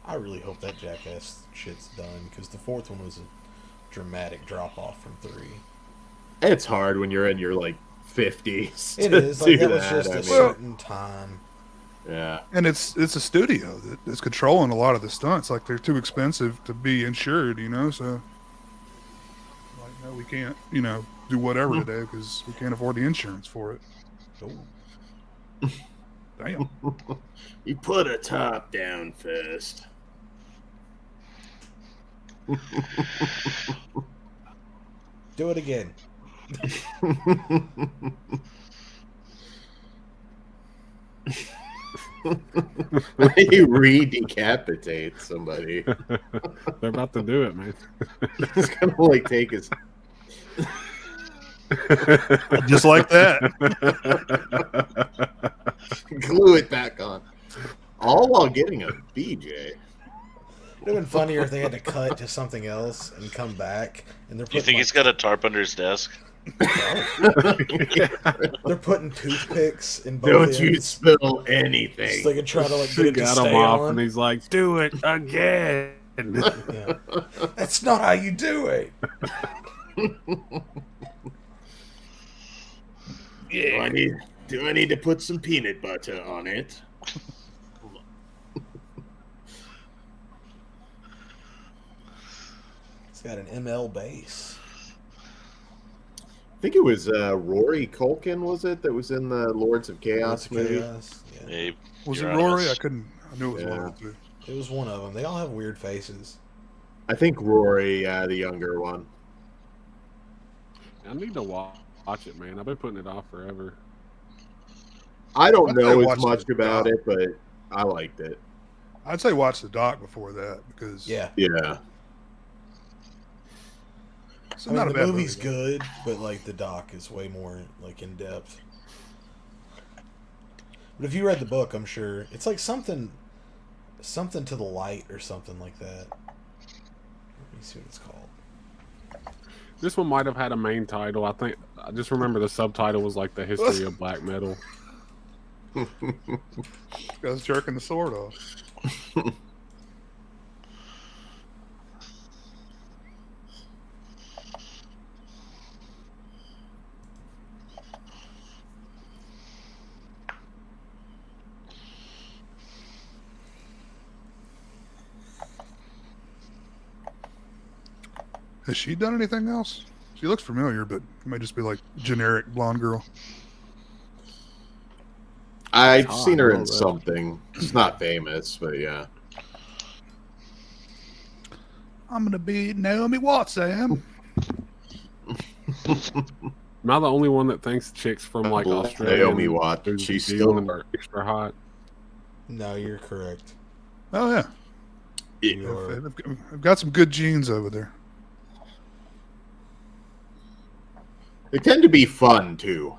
I really hope that Jackass shit's done, because the fourth one was a dramatic drop off from 3. it's hard when you're in your like 50s. It to is like do that was just I a mean, certain time. yeah. And it's a studio that's controlling a lot of the stunts. Like they're too expensive to be insured, So like, no, we can't, do whatever today because we can't afford the insurance for it. Oh. Damn. You put a top down first. Do it again. He re-decapitate somebody. They're about to do it, man. He's gonna like take his. Just like that. Glue it back on. All while getting a BJ. It would have been funnier if they had to cut to something else and come back, and they're Do you putting, think he's got a tarp under his desk? they're putting toothpicks in both Don't ends. you spill anything. So they can try to like She get it to got stay him off, on. and he's like, "Do it again." Yeah. That's not how you do it. Do I need to put some peanut butter on it? It's got an ML base. I think it was Rory Culkin, was it, that was in the Lords of Chaos movie? Chaos. Yeah. Hey, Was it you're Rory? honest. I knew it was one Yeah. of the two. It was one of them. They all have weird faces. I think Rory, the younger one. I need to watch it, man. I've been putting it off forever. I don't I'd say know watch as much the about doc. it, but I liked it. I'd say watch the doc before that because Yeah. Yeah. it's I mean, not a the bad movie's movie. good, but like the doc is way more like in depth. But if you read the book, I'm sure it's like something to the light or something like that. Let me see what it's called. This one might have had a main title. I just remember the subtitle was like the history of black metal. Guy's jerking the sword off. Has she done anything else? She looks familiar, but it may just be like generic blonde girl. I've Oh, seen her I know in that. something. It's not famous, but yeah. I'm gonna be Naomi Watts, Sam. Am I the only one that thinks chicks from like Australia? Naomi Watts, she's still- are extra hot? No, you're correct. Oh yeah, You're- I've got some good genes over there. They tend to be fun too.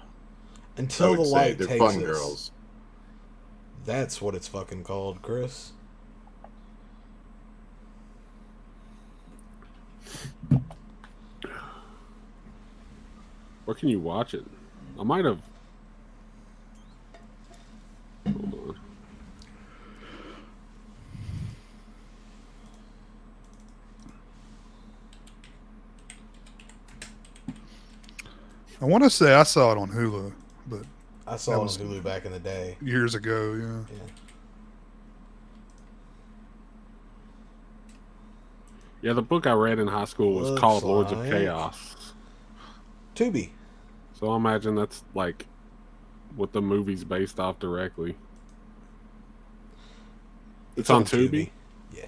I Until would the say. light They're takes fun us. girls. That's what it's fucking called, Chris. Where can you watch it? I might have. Hold on. I want to say I saw it on Hulu, but I saw That it on was- Hulu back in the day. years ago. Yeah. Yeah. Yeah, the book I read in high school was Looks called Lords of like- Chaos. Tubi. So I imagine that's like what the movie's based off directly. It's on Tubi? Yeah.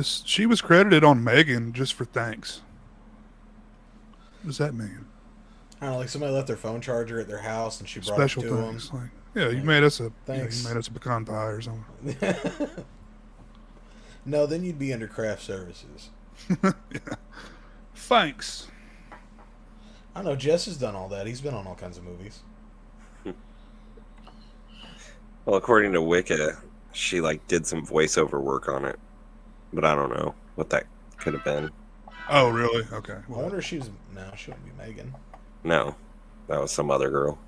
She was credited on Megan just for thanks. What does that mean? I don't know, like somebody left their phone charger at their house and she brought Special it to thanks. Like, yeah, you Like, made us a thanks. you made us a pecan pie or something. them. No, then you'd be under craft services. Yeah. Thanks. I don't know, Jess has done all that. He's been on all kinds of movies. Well, according to Wicca, she like did some voiceover work on it, but I don't know what that could have been. Oh, really? Okay. I Well, wonder if she was. No, she wouldn't be Megan. No, that was some other girl.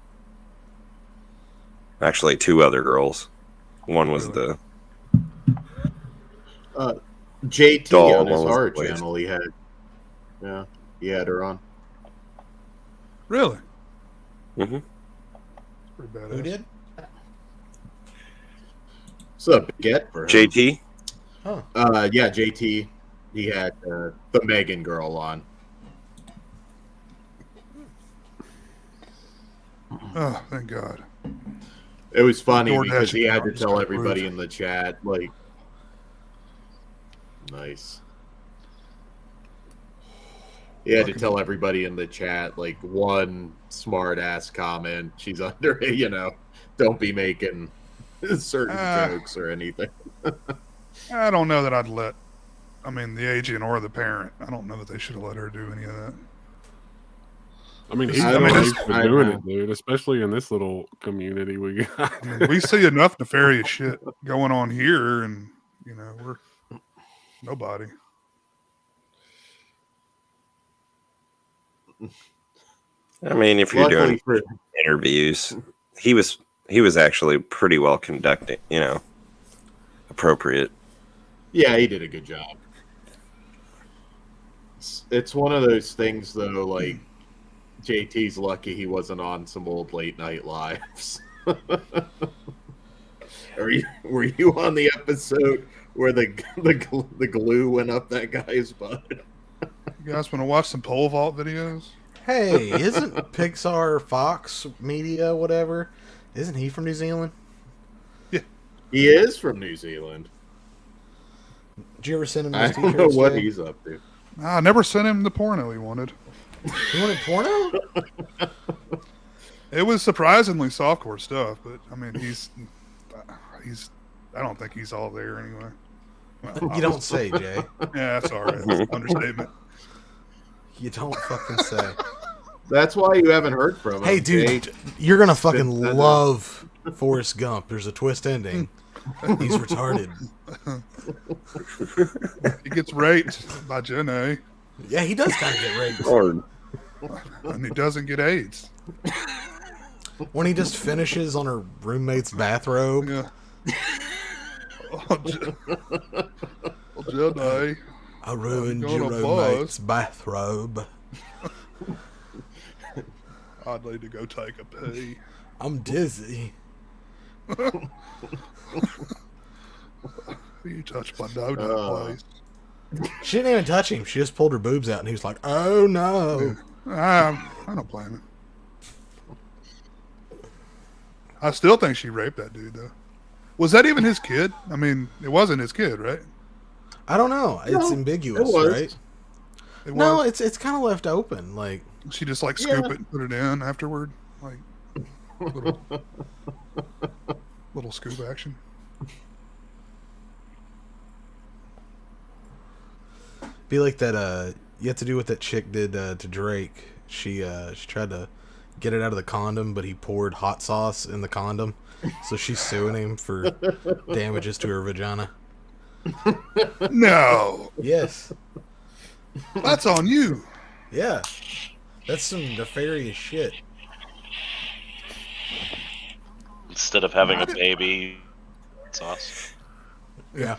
Actually, two other girls. One was Really? the JT Doll, on his one was art the voice. channel, he had her on. really? hmm Pretty badass. Who did? It's a get for him. JT. Huh. Yeah, JT. He had the Megan girl on. Oh, thank God. It was funny DoorDash because he had to account tell just everybody approved. in the chat, like, nice. He had to tell everybody in the chat, like, one smart ass comment. She's under, you know, don't be making certain jokes or anything. I don't know that I'd let. I mean, the agent or the parent. I don't know that they should have let her do any of that. I mean, he's doing it, dude. Especially in this little community we got. I mean, we see enough nefarious shit going on here, and you know, we're nobody. I mean, if you're doing interviews, he was actually pretty well conducted. You know, appropriate. Yeah, he did a good job. It's one of those things, though, like, JT's lucky he wasn't on some old late night lives. Were you on the episode where the glue went up that guy's butt? You guys want to watch some pole vault videos? Hey, isn't Pixar, Fox Media, whatever? Isn't he from New Zealand? Yeah, he is from New Zealand. Did you ever send him I those don't know t-shirts, what Jay? he's up to. I never sent him the porno he wanted. He wanted porno? It was surprisingly softcore stuff, but I mean, he's. I don't think he's all there anyway. Well, You don't say, Jay. Yeah, sorry, that's an understatement. You don't fucking say. That's why you haven't heard from him. Hey, dude, you're gonna fucking love Forrest Gump. There's a twist ending. He's retarded. He gets raped by Jenna. Yeah, he does kind of get raped. Lord. And he doesn't get AIDS. When he just finishes on her roommate's bathrobe. Yeah. Oh, Jenna. I ruined Going your to roommate's bus. bathrobe. I'd need to go take a pee. I'm dizzy. You touched my donut place. She didn't even touch him. She just pulled her boobs out, and he was like, "Oh no!" I don't blame him. I still think she raped that dude, though. Was that even his kid? I mean, it wasn't his kid, right? I don't know. It's ambiguous, it was. right? It No, was. it's kind of left open. Like She just like scoop it and put it in afterward, like little scoop action. be like that. You have to do what that chick did to Drake. She tried to get it out of the condom, but he poured hot sauce in the condom, so she's suing him for damages to her vagina. No, Yes. that's on you. Yeah. That's some nefarious shit. Instead of having a baby sauce. Yeah.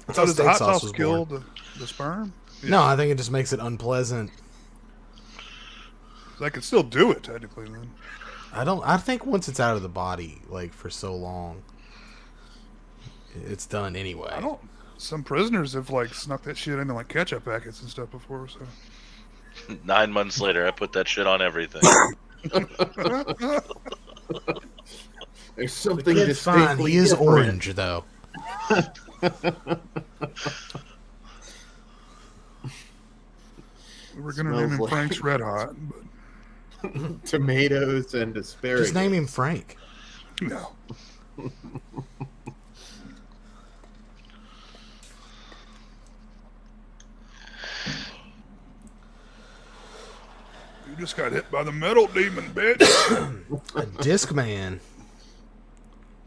That's So how does the steak hot sauce sauce was kill born. the sperm? No, I think it just makes it unpleasant. They could still do it technically. Then I think once it's out of the body, like for so long, it's done anyway. I don't. Some prisoners have like snuck that shit into like ketchup packets and stuff before. So 9 months later, I put that shit on everything. There's something It's fine. distinctly He is different. orange, though. we were gonna Smells name him like- Frank's Red Hot, Tomatoes and asparagus. Just name him Frank. but no. You just got hit by the metal demon, bitch. A disc man.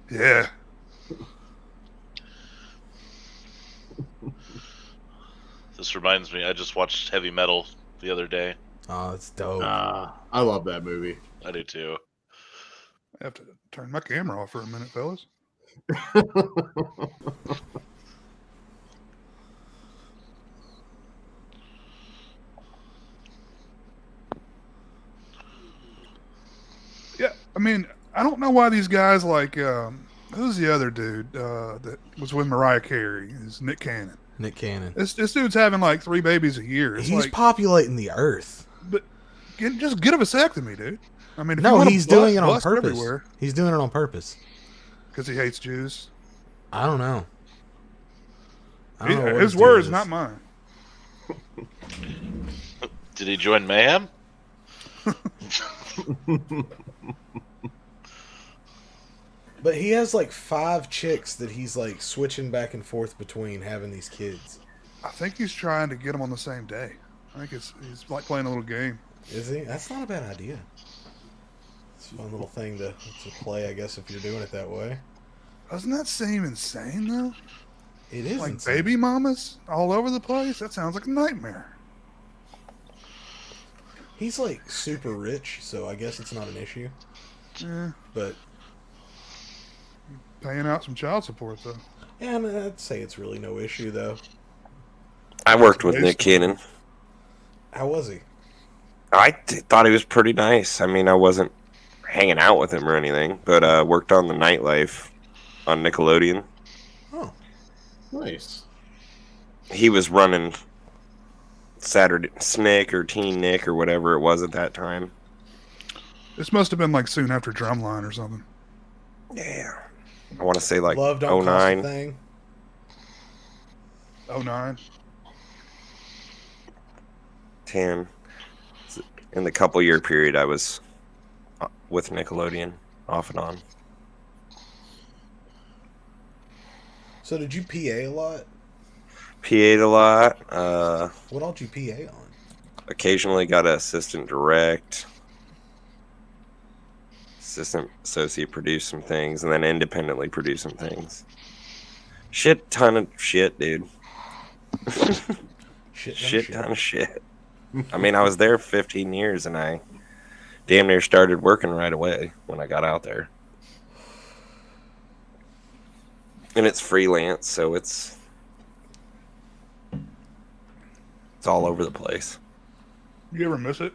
Yeah. This reminds me, I just watched Heavy Metal the other day. Oh, it's dope. I love that movie. I do too. I have to turn my camera off for a minute, fellas. Yeah. I mean, I don't know why these guys like who's the other dude that was with Mariah Carey? Is Nick Cannon. Nick Cannon. This dude's having like 3 babies a year. It's He's like, populating the earth. but just get a vasectomy, dude. I mean, if No, you wanna he's doing it on bust purpose. everywhere He's doing it on purpose. because he hates Jews. I don't know. I don't know what His deal words, is. not mine. Did he join Mayhem? But he has like 5 chicks that he's like switching back and forth between having these kids. I think he's trying to get them on the same day. I think he's like playing a little game. Is he? That's not a bad idea. It's a fun little thing to play, I guess, if you're doing it that way. Doesn't that seem insane though? It is Like insane. baby mamas all over the place. That sounds like a nightmare. He's like super rich, so I guess it's not an issue. Yeah, But paying out some child support though. yeah, I mean, I'd say it's really no issue though. I worked with Nick Cannon. How was he? I thought he was pretty nice. I mean, I wasn't hanging out with him or anything, but worked on the nightlife on Nickelodeon. Oh, Nice. He was running Saturday Snick or Teen Nick or whatever it was at that time. This must have been like soon after Drumline or something. Yeah. I want to say like Love Don't Cost a 09. Thing. 09. 10. In the couple year period I was with Nickelodeon off and on. So did you PA a lot? PA'd a lot. What all did you PA on? Occasionally got an assistant direct. Assistant associate produced some things, and then independently produced some things. Shit ton of shit, dude. Shit ton of shit. I mean, I was there 15 years, and I damn near started working right away when I got out there. And it's freelance, so it's all over the place. You ever miss it?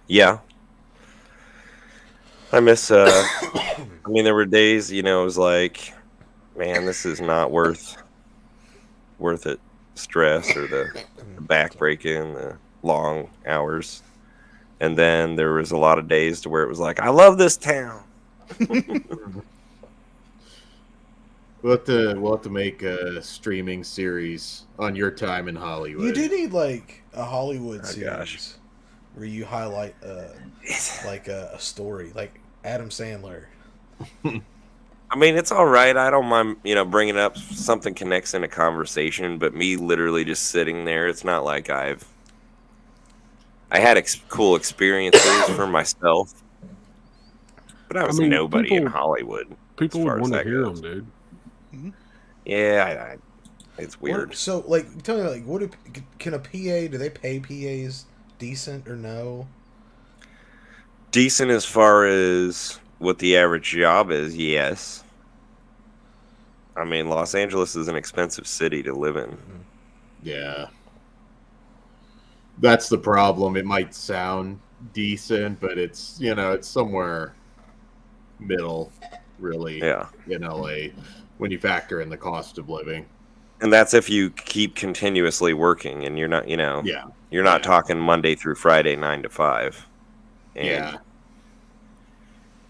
Yeah. I miss, I mean, there were days, you know, it was like, man, this is not worth it. Stress or the back breaking, the long hours. And then there was a lot of days to where it was like, I love this town. We'll have to make a streaming series on your time in Hollywood. You do need like a Hollywood series gosh. where you highlight like a story, like Adam Sandler. I mean, it's all right. I don't mind, you know, bringing up something connects in a conversation, but me literally just sitting there, it's not like I had cool experiences for myself, but I was nobody in Hollywood. People would want to hear them, dude. Yeah, it's weird. So, like, tell me, like, can a PA? Do they pay PAs decent or no? Decent as far as what the average job is, yes. I mean, Los Angeles is an expensive city to live in. Yeah. That's the problem. It might sound decent, but it's, you know, it's somewhere middle, really, in LA when you factor in the cost of living. And that's if you keep continuously working and you're not, you know, you're not talking Monday through Friday, 9 to 5. And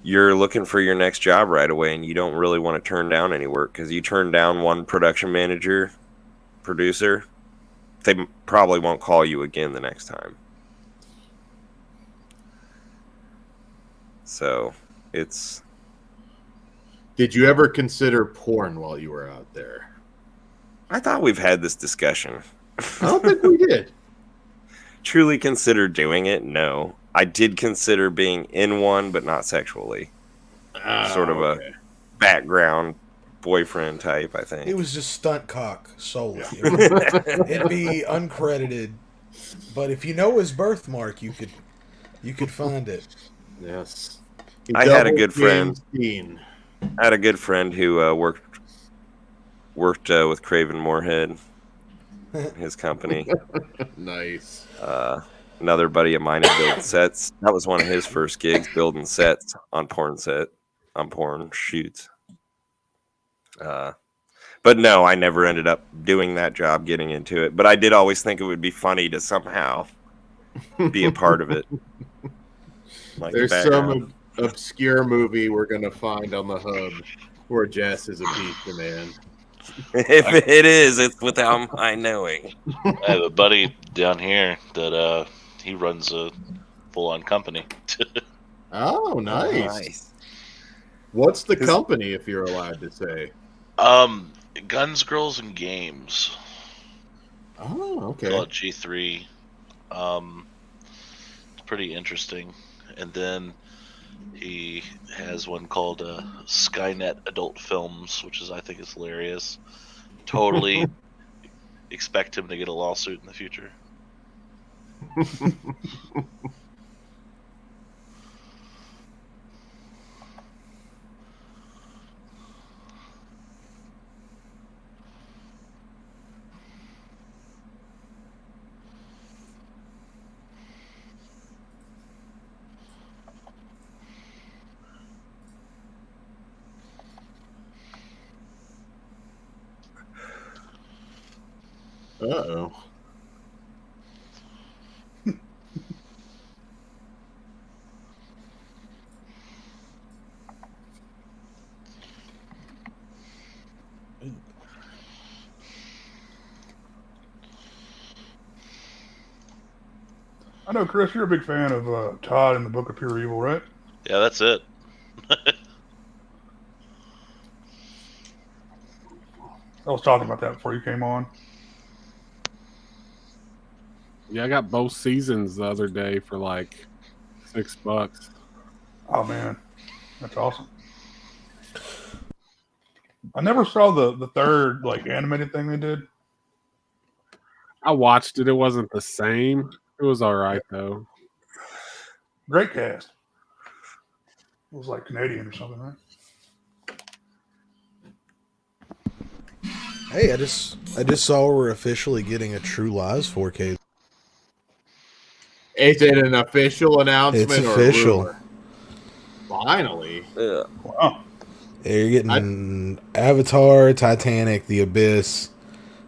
you're looking for your next job right away, and you don't really want to turn down any work because you turn down one production manager, producer, they probably won't call you again the next time. So it's. Did you ever consider porn while you were out there? I thought we've had this discussion. I don't think we did. Truly consider doing it? No. I did consider being in one, but not sexually. Sort of a background boyfriend type, I think. It was just stunt cock solely. It'd be uncredited, but if you know his birthmark, you could find it. Yes. I had a good friend. I had a good friend who worked with Craven Moorhead, his company. Nice. another buddy of mine had built sets. That was one of his first gigs, building sets on porn shoots. But no, I never ended up doing that job, getting into it. But I did always think it would be funny to somehow be a part of it. Like There's some obscure movie we're going to find on the hub where Jess is a pizza man. If it is, it's without my knowing. I have a buddy down here that he runs a full-on company. Oh, nice. What's the company, if you're allowed to say? Guns, Girls, and Games. Oh, okay. Called G3. It's pretty interesting. And then he has one called Skynet Adult Films, which I think is hilarious. Totally expect him to get a lawsuit in the future. Uh-oh. I know, Chris, you're a big fan of Todd in the Book of Pure Evil, right? Yeah, that's it. I was talking about that before you came on. Yeah, I got both seasons the other day for like $6. Oh, man. That's awesome. I never saw the third like animated thing they did. I watched it. It wasn't the same. It was all right, though. Great cast. It was like Canadian or something, right? Hey, I just saw we're officially getting a True Lies 4K. Is it an official announcement? It's official. Or finally. Yeah. Wow. Yeah, you're getting Avatar, Titanic, The Abyss,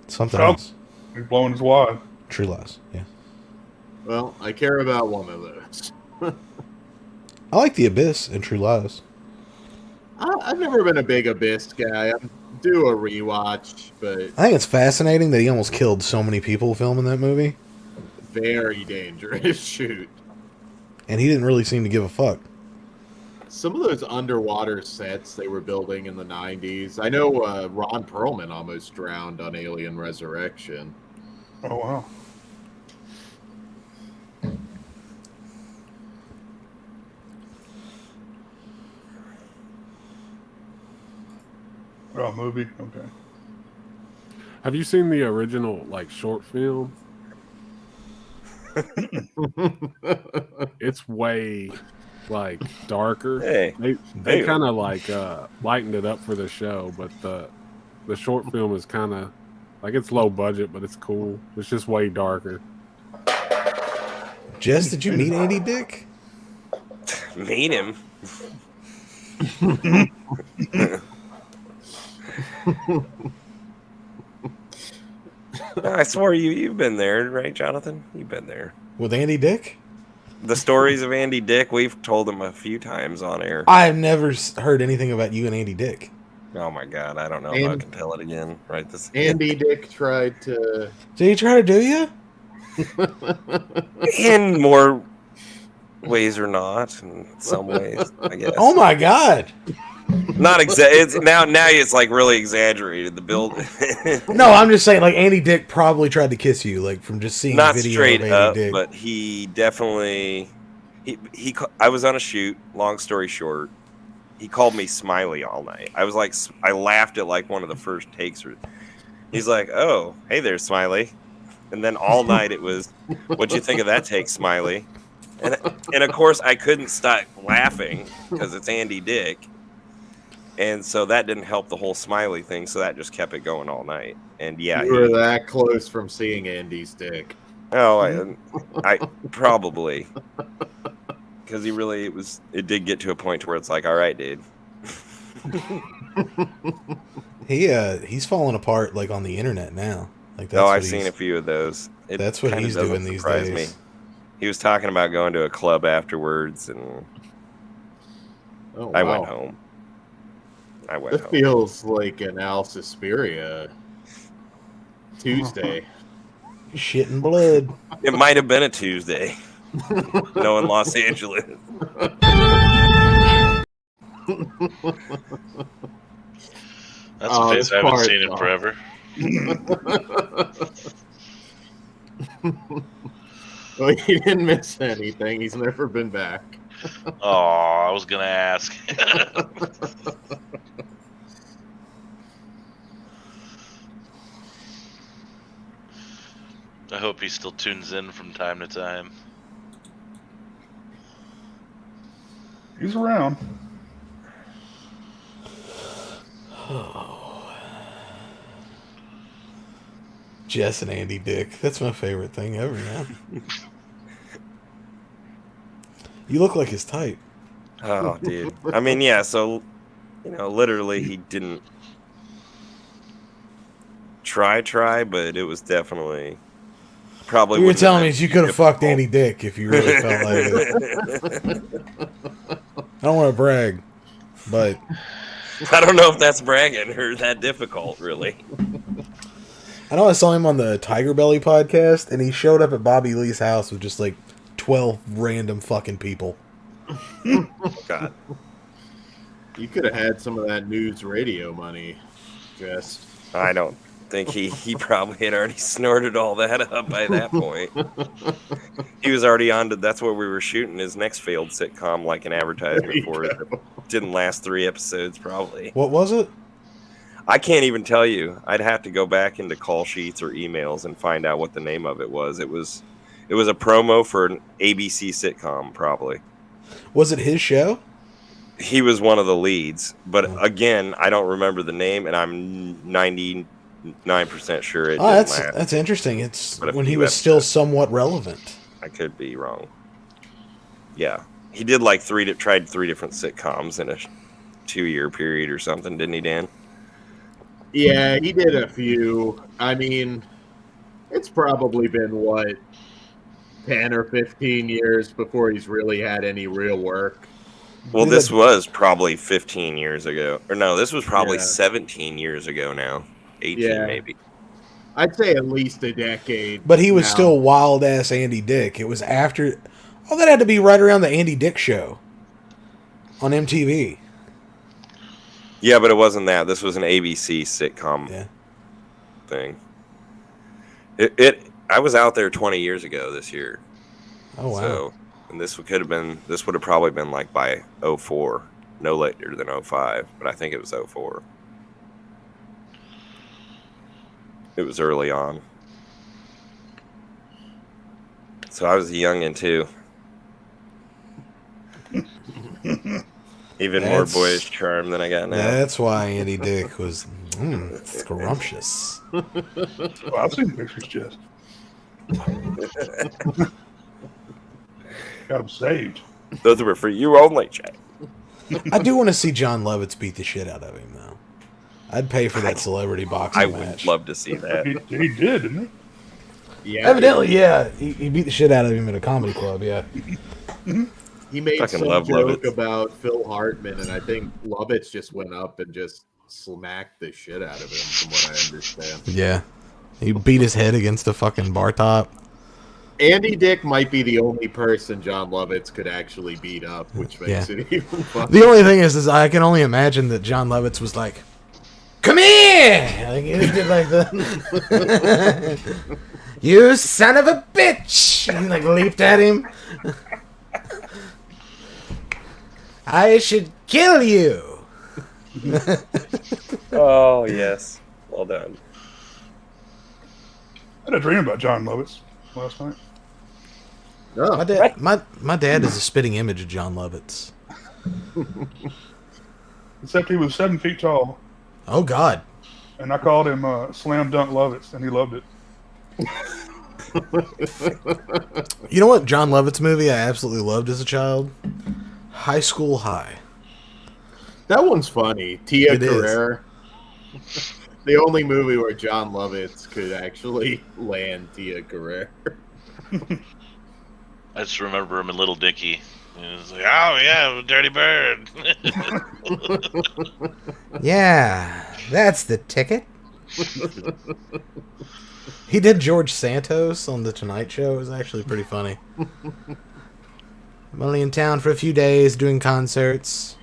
something else. He's blowing his wad. True Lies, yeah. Well, I care about one of those. I like The Abyss and True Lies. I've never been a big Abyss guy. I'm due a rewatch, but I think it's fascinating that he almost killed so many people filming that movie. Very dangerous shoot. And he didn't really seem to give a fuck. Some of those underwater sets they were building in the 90s. I know Ron Perlman almost drowned on Alien Resurrection. Oh, wow. Oh, movie? Okay. Have you seen the original like short film? It's way like darker. Hey, they kind of like lightened it up for the show, but the short film is kind of like it's low budget, but it's cool. It's just way darker. Jess, did you meet Andy Dick? Meet him. I swore you've been there, right, Jonathan? You've been there. With Andy Dick? The stories of Andy Dick, we've told them a few times on air. I've never heard anything about you and Andy Dick. Oh my god, I don't know if I can tell it again. Right, this Andy Dick tried to. Did he try to do you? In more ways or not, in some ways, I guess. Oh my god! Not It's now it's like really exaggerated. The build. No, I'm just saying, like Andy Dick probably tried to kiss you, like from just seeing Not video straight of Andy up, Dick. but he definitely. I was on a shoot. Long story short, he called me Smiley all night. I was like, I laughed at like one of the first takes. He's like, "Oh, hey there, Smiley," and then all night it was, "What'd you think of that take, Smiley?" And of course I couldn't stop laughing because it's Andy Dick. And so that didn't help the whole Smiley thing, so that just kept it going all night. And yeah, you were that close from seeing Andy's dick. Oh, I probably because it did get to a point to where it's like, all right, dude. He's falling apart like on the internet now. Like that's I've seen a few of those. That's what he's doing these days. Me. He was talking about going to a club afterwards, and I went home. That feels like an Al Suspiria Tuesday. Shit and blood. It might have been a Tuesday. No, in Los Angeles. That's a face I haven't seen in forever. Well, he didn't miss anything. He's never been back. Oh, I was gonna ask. I hope he still tunes in from time to time. He's around. Jess and Andy Dick. That's my favorite thing ever, man. You look like his type. Oh, dude. I mean, yeah, so, literally he didn't try, but it was definitely probably. You were telling me you could have fucked Andy Dick if you really felt like it. I don't want to brag, but I don't know if that's bragging or that difficult, really. I know I saw him on the Tiger Belly podcast, and he showed up at Bobby Lee's house with just like 12 random fucking people. God. You could have had some of that news radio money, Jess. I don't think he probably had already snorted all that up by that point. He was already on to, that's what we were shooting his next failed sitcom, like an advertisement for it. Didn't last 3 episodes, probably. What was it? I can't even tell you. I'd have to go back into call sheets or emails and find out what the name of it was. It was a promo for an ABC sitcom, probably. Was it his show? He was one of the leads, but again, I don't remember the name, and I'm 99% sure it didn't last. That's interesting. It's when he few was still somewhat relevant. I could be wrong. Yeah, he did tried 3 different sitcoms in a 2-year period or something, didn't he, Dan? Yeah, he did a few. I mean, it's probably been 10 or 15 years before he's really had any real work. Well, this was probably 15 years ago. Or no, this was probably 17 years ago now. 18 maybe. I'd say at least a decade. But he was still wild-ass Andy Dick. It was after... Oh, that had to be right around the Andy Dick show on MTV. Yeah, but it wasn't that. This was an ABC sitcom thing. I was out there 20 years ago this year. Oh, wow. So, and this would have probably been like by 04, no later than 05, but I think it was 04. It was early on. So I was a youngin' too. Even more boyish charm than I got now. That's why Andy Dick was scrumptious. Well, I've seen pictures, Jess. Got him saved. Those were for you only, Jay. I do want to see John Lovitz beat the shit out of him, though. I'd pay for that celebrity boxing match. I would love to see that. He did, didn't he? Yeah. Evidently, yeah. He beat the shit out of him at a comedy club, yeah. He made Fucking some love joke Lovitz. about Phil Hartman, and I think Lovitz just went up and just smacked the shit out of him, from what I understand. Yeah. He beat his head against a fucking bar top. Andy Dick might be the only person John Lovitz could actually beat up, which makes it even funnier. The only thing is I can only imagine that John Lovitz was like, "Come here!" Like, he did like the "You son of a bitch!" And he like leaped at him. I should kill you. Oh, yes. Well done. I had a dream about John Lovitz last night. My dad is a spitting image of John Lovitz. Except he was 7 feet tall. Oh, God. And I called him Slam Dunk Lovitz, and he loved it. You know what John Lovett's movie I absolutely loved as a child? High School High. That one's funny. Tia It is. Carrere. The only movie where John Lovitz could actually land Tia Carrere. I just remember him in Little Dicky. He was like, "Oh yeah, Dirty Bird." Yeah, that's the ticket. He did George Santos on The Tonight Show. It was actually pretty funny. I'm only in town for a few days doing concerts,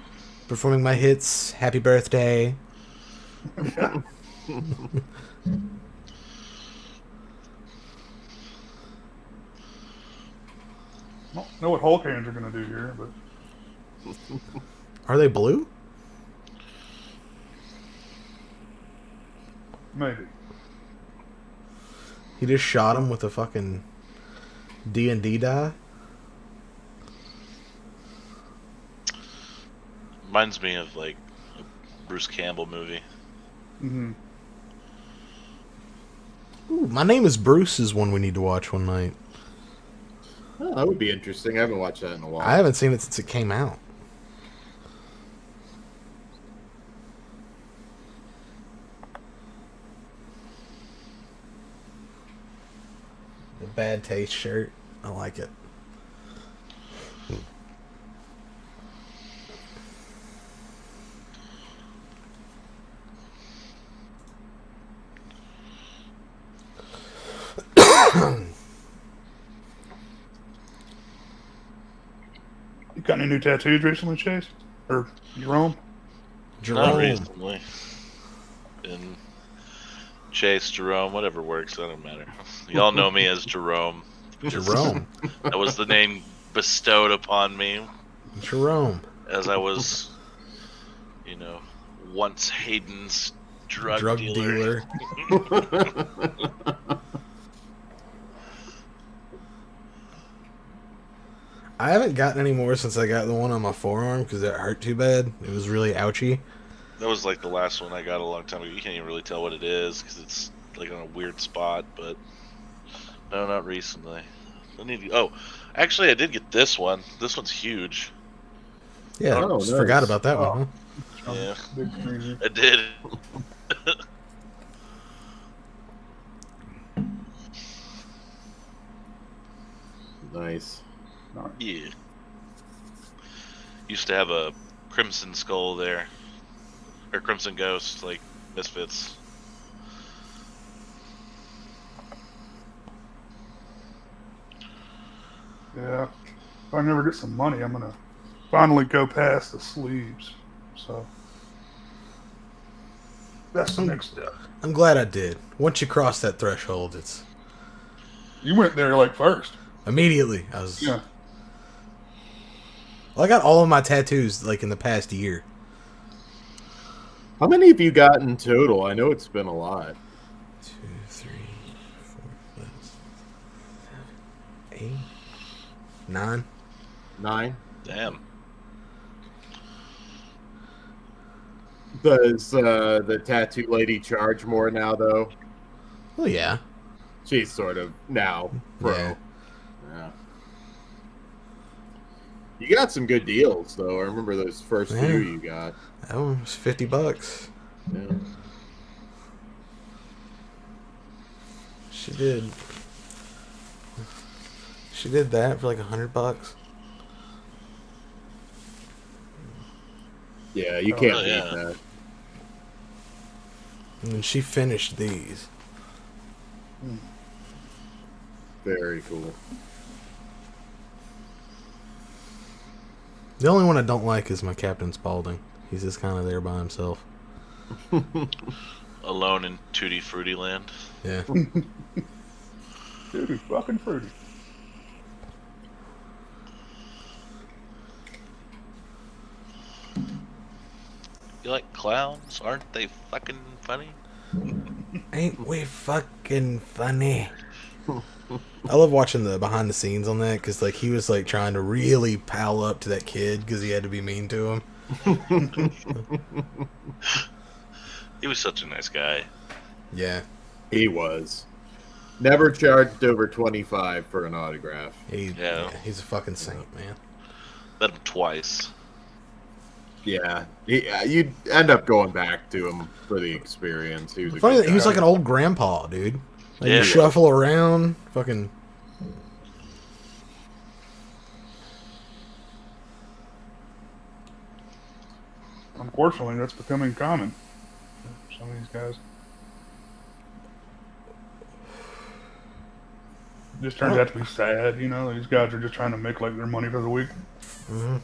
performing my hits. Happy birthday. I don't know what Hulk hands are going to do here, but Are they blue? maybe. He just shot him with a fucking D&D die. Reminds me of like a Bruce Campbell movie. Mm-hmm. Ooh, My Name is Bruce is one we need to watch one night. Oh, that would be interesting. I haven't watched that in a while. I haven't seen it since it came out. The Bad Taste shirt. I like it. You got any new tattoos recently, Chase? Or Jerome? Not Jerome. recently. And Chase, Jerome, whatever works, that don't matter. Y'all know me as Jerome. Jerome. That was the name bestowed upon me Jerome. as I was, once Hayden's drug dealer. I haven't gotten any more since I got the one on my forearm because it hurt too bad. It was really ouchy. That was like the last one I got a long time ago. You can't even really tell what it is because it's like on a weird spot, but no, not recently. Actually, I did get this one. This one's huge. Yeah, Oh, just nice. forgot about that one, huh? Yeah, Big crazy. I did. Nice. Yeah. Used to have a Crimson Skull there. Or Crimson Ghost, like Misfits. Yeah. If I never get some money, I'm going to finally go past the sleeves. So that's the next step. I'm glad I did. Once you cross that threshold, it's You went there like first. immediately. I was. Yeah. Well, I got all of my tattoos like in the past year. How many have you got in total? I know it's been a lot. 2, 3, 4, 5, 7, 8, 9. 9. Damn. Does the tattoo lady charge more now, though? Well, yeah. She's sort of now pro. Yeah. Yeah. You got some good deals, though. I remember those first Yeah. few you got. That one was $50. Yeah. She did. She did that for like $100. Yeah, you can't Oh, beat yeah. that. And then she finished these. Very cool. The only one I don't like is my Captain Spaulding. He's just kind of there by himself. Alone in Tutti Frutti Land. Yeah. Dude, fucking fruity. You like clowns? Aren't they fucking funny? Ain't we fucking funny? I love watching the behind the scenes on that because like he was like trying to really pal up to that kid because he had to be mean to him. He was such a nice guy. Yeah. He was. Never charged over 25 for an autograph. Yeah, he's a fucking saint, man. Met him twice. Yeah, you'd end up going back to him for the experience. He was a Funny good that he was guy. like an old grandpa, dude. Like Yeah. you shuffle around, fucking. Unfortunately, that's becoming common. Some of these guys. It just turns out to be sad, you know. These guys are just trying to make like their money for the week. Mm-hmm.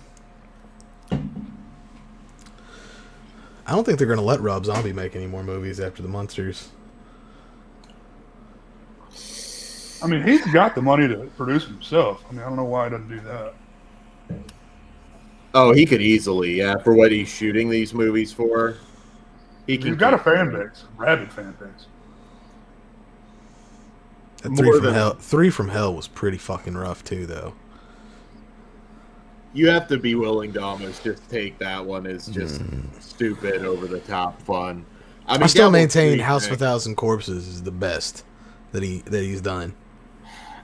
I don't think they're gonna let Rob Zombie make any more movies after the Munsters. I mean, he's got the money to produce himself. I mean, I don't know why he doesn't do that. Oh, he could easily, yeah, for what he's shooting these movies for. He He's got a fan base, a rabid fan base. That More than- Three from Hell was pretty fucking rough too, though. You have to be willing to almost just take that one as just stupid, over the top fun. I mean, still Devil maintain Creek, House of a man. Thousand Corpses is the best that he's done.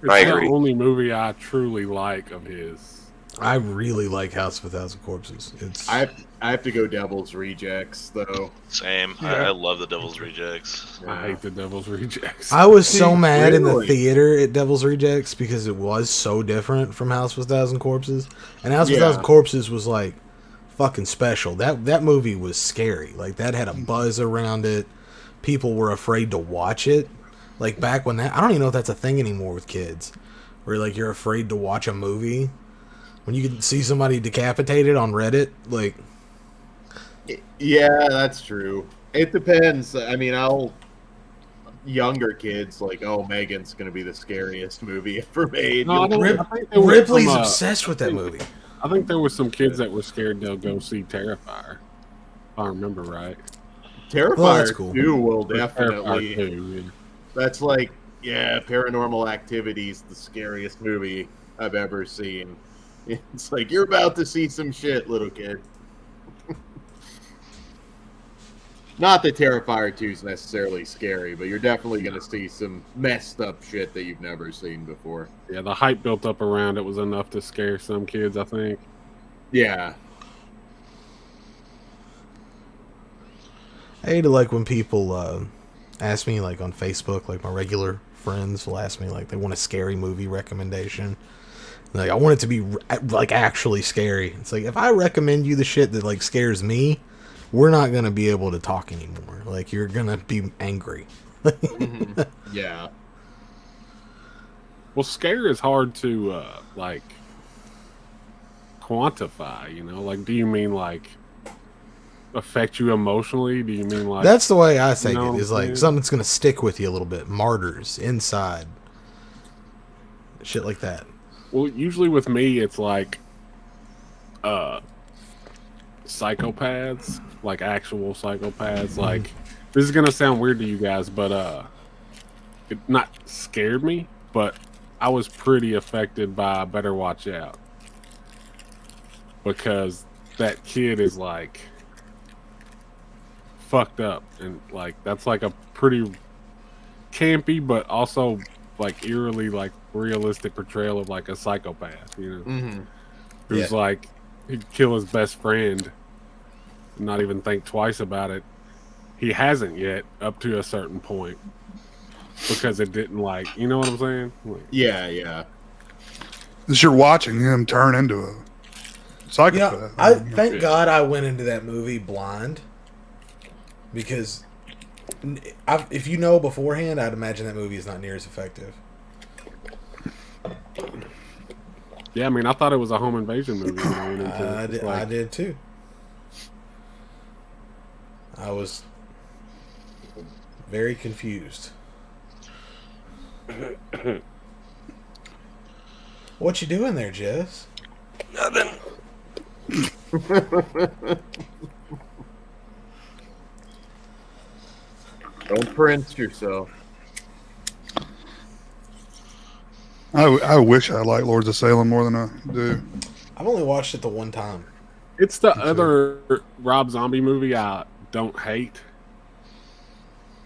It's I the agree. only movie I truly like of his. I really like House of a Thousand Corpses. It's I have to go Devil's Rejects though. Same. Yeah. I love the Devil's Rejects. I hate the Devil's Rejects. I was so mad in the Really? theater at Devil's Rejects because it was so different from House of a Thousand Corpses. And House of a Yeah. Thousand Corpses was like fucking special. That movie was scary. Like that had a buzz around it. People were afraid to watch it. Like back when I don't even know if that's a thing anymore with kids. Where like you're afraid to watch a movie. When you can see somebody decapitated on Reddit, like Yeah, that's true. It depends. I mean, younger kids like, oh, Megan's gonna be the scariest movie ever made. No, I don't- Rip- I think there were Ripley's some, obsessed with that movie. I think there were some kids that were scared they'll go see Terrifier. If I remember right. Terrifier Well, that's cool. 2 will Terrifier definitely. 2, yeah. That's like, yeah, Paranormal Activity's the scariest movie I've ever seen. It's like you're about to see some shit, little kid. Not that Terrifier 2 is necessarily scary, but you're definitely going to see some messed up shit that you've never seen before. Yeah, the hype built up around it was enough to scare some kids, I think. Yeah. I hate it like when people ask me like on Facebook, like my regular friends will ask me like they want a scary movie recommendation. Like I want it to be like actually scary. It's like if I recommend you the shit that like scares me, we're not gonna be able to talk anymore. Like you're gonna be angry. Yeah. Well, scare is hard to like quantify, you know? Like, do you mean like affect you emotionally? Do you mean like That's the way I take No, it. Is like man. something that's gonna stick with you a little bit. Martyrs, Inside, shit like that. Well, usually with me, it's like psychopaths, like actual psychopaths. Like, this is gonna sound weird to you guys, but it not scared me, but I was pretty affected by Better Watch Out because that kid is like fucked up, and like that's like a pretty campy, but also like eerily like realistic portrayal of like a psychopath, you know, who's like he'd kill his best friend, and not even think twice about it. He hasn't yet, up to a certain point, because it didn't like, you know what I'm saying? Like, Yeah. As you're watching him turn into a psychopath. Yeah, I thank God I went into that movie blind because if you know beforehand, I'd imagine that movie is not near as effective. yeah, I mean, I thought it was a home invasion movie. You know, and I it's did, like- I did too. I was very confused. What you doing there, Jess? Nothing. Don't prince yourself. I wish I liked Lords of Salem more than I do. I've only watched it the one time. It's the other Rob Zombie movie I don't hate.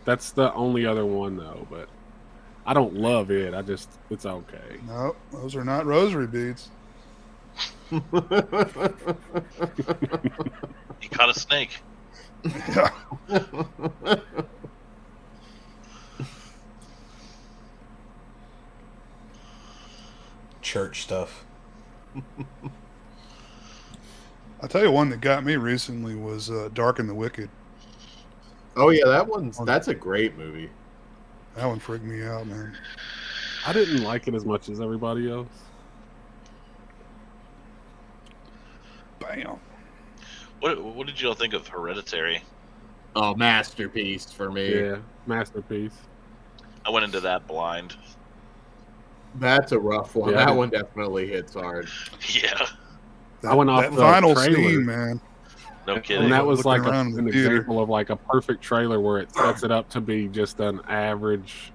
That's the only other one though, but I don't love it. It's okay. No, those are not rosary beads. He caught a snake. Yeah. Church stuff. I'll tell you one that got me recently was Dark and the Wicked. Oh yeah, that's a great movie. That one freaked me out, man. I didn't like it as much as everybody else. Bam. What did you all think of Hereditary? Oh, masterpiece for me. Yeah, masterpiece. I went into that blind. That's a rough one. Yeah. That one definitely hits hard. Yeah, That, I went off that the final trailer. scene, man. no kidding. And that was Looking like around in an the theater. example of like a perfect trailer where it sets it up to be just an average,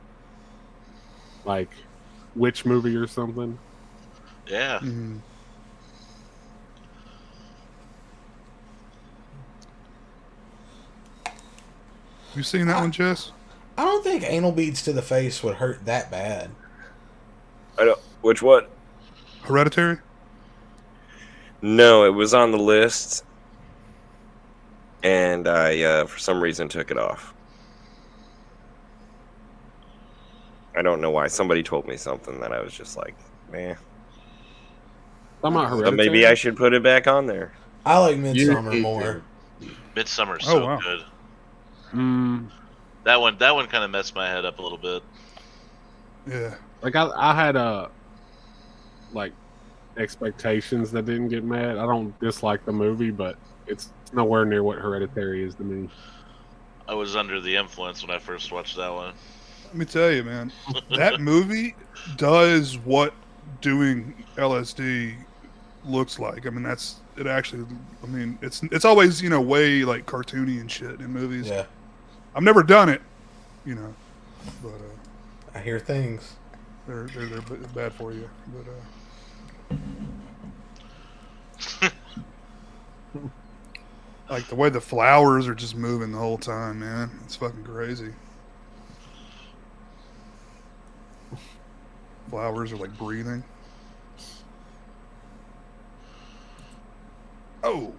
like, witch movie or something. Yeah. Mhm. You seen that one, Jess? I don't think anal beads to the face would hurt that bad. I don't. Which one? Hereditary? No, it was on the list, and I, for some reason, took it off. I don't know why. Somebody told me something that I was just like, man. I'm not So Hereditary. maybe I should put it back on there. I like Midsummer You- more. Midsummer's Oh, so wow. good. Mm, That one kind of messed my head up a little bit. Yeah. like I had like expectations that didn't get met. I don't dislike the movie, but it's nowhere near what Hereditary is to me. I was under the influence when I first watched that one. Let me tell you, man, that movie does what doing LSD looks like. I mean, that's it. Actually, I mean, it's always way like cartoony and shit in movies. Yeah, I've never done it, but I hear things. they're bad for you. But like the way the flowers are just moving the whole time, man, it's fucking crazy. Flowers are like breathing. Oh.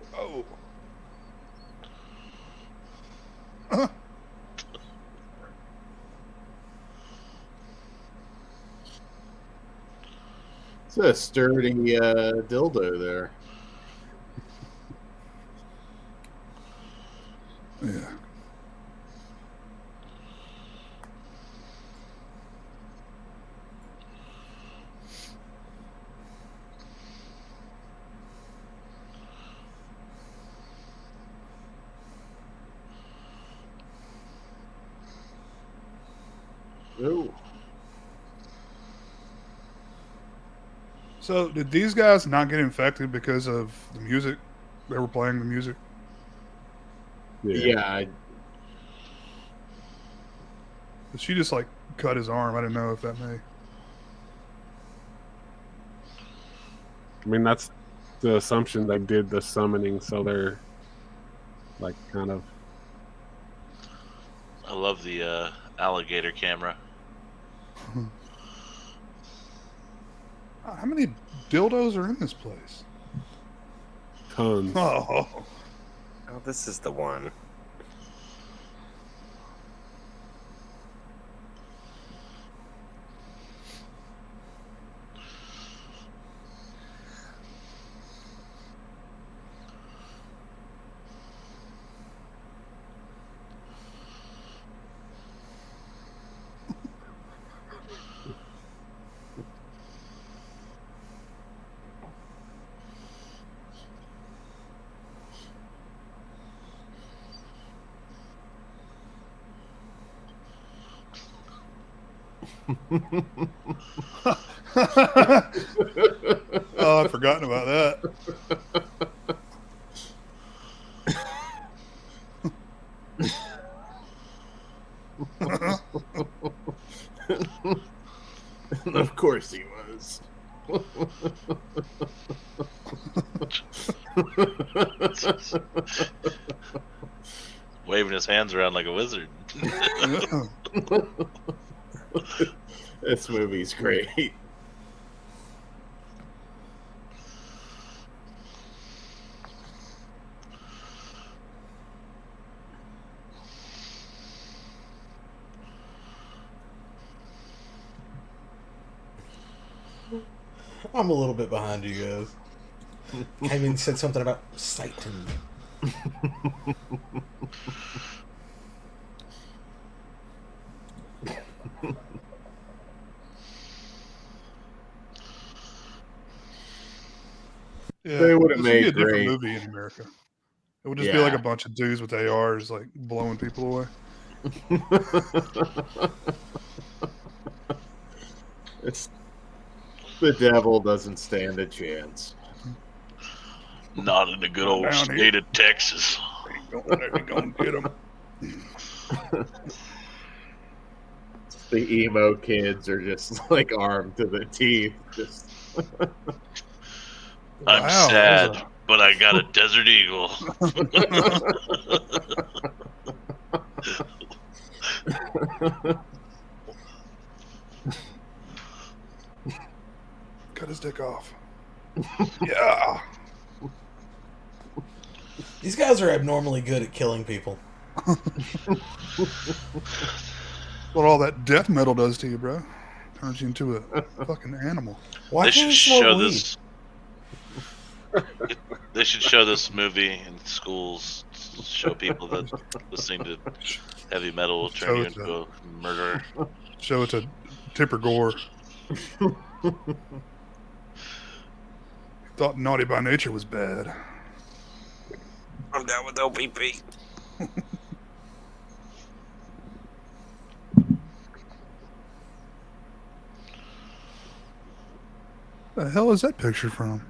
Uh-huh. It's a sturdy dildo there. Yeah. Ooh. So, did these guys not get infected because of the music? They were playing the music. Yeah. Did she just like cut his arm? I didn't know if that may. I mean, that's the assumption they did the summoning, so they're like kind of. I love the alligator camera. How many dildos are in this place? Tons. Oh, Oh, this is the one. oh, I'd forgotten about that. Of course he was. Waving his hands around like a wizard. This movie's great. I'm a little bit behind you guys. I mean, said something about Satan. Yeah, They would have this would be made a different great. movie in America. It would just be like a bunch of dudes with ARs, like blowing people away. It's the devil doesn't stand a chance. Not in the good old Down state here. of Texas. They're gonna get them. The emo kids are just like armed to the teeth. Just I'm Wow, sad, but I got a Desert Eagle. Cut his dick off. Yeah. These guys are abnormally good at killing people. What all that death metal does to you, bro. Turns you into a fucking animal. Why They can't should you smoke show weed? this. They should show this movie in schools. Show people that listening to heavy metal will turn Show you it into to- a murderer. Show it to Tipper Gore. Thought Naughty by Nature was bad. I'm down with OPP. The hell is that picture from?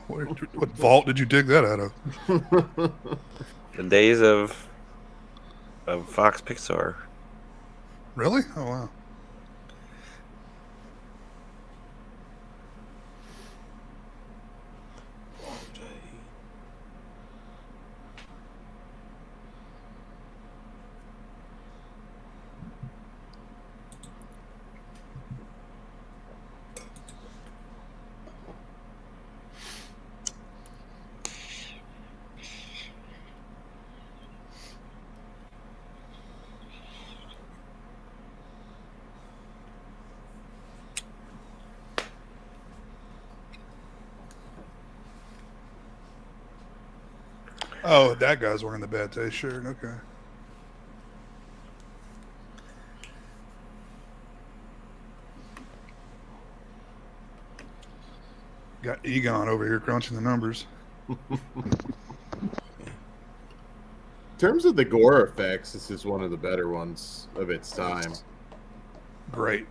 What vault did you dig that out of? The days of Fox Pixar. Really? Oh wow. Oh, that guy's wearing the bad taste shirt. Okay. Got Egon over here crunching the numbers. in terms of the gore effects, this is one of the better ones of its time. Great.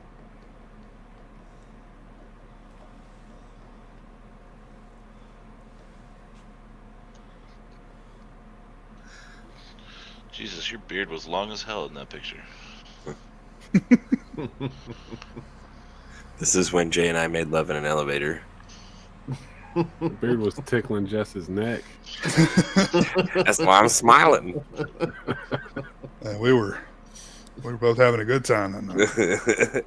Jesus, your beard was long as hell in that picture. This is when Jay and I made love in an elevator. The beard was tickling Jess's neck. That's why I'm smiling. And we were both having a good time that night.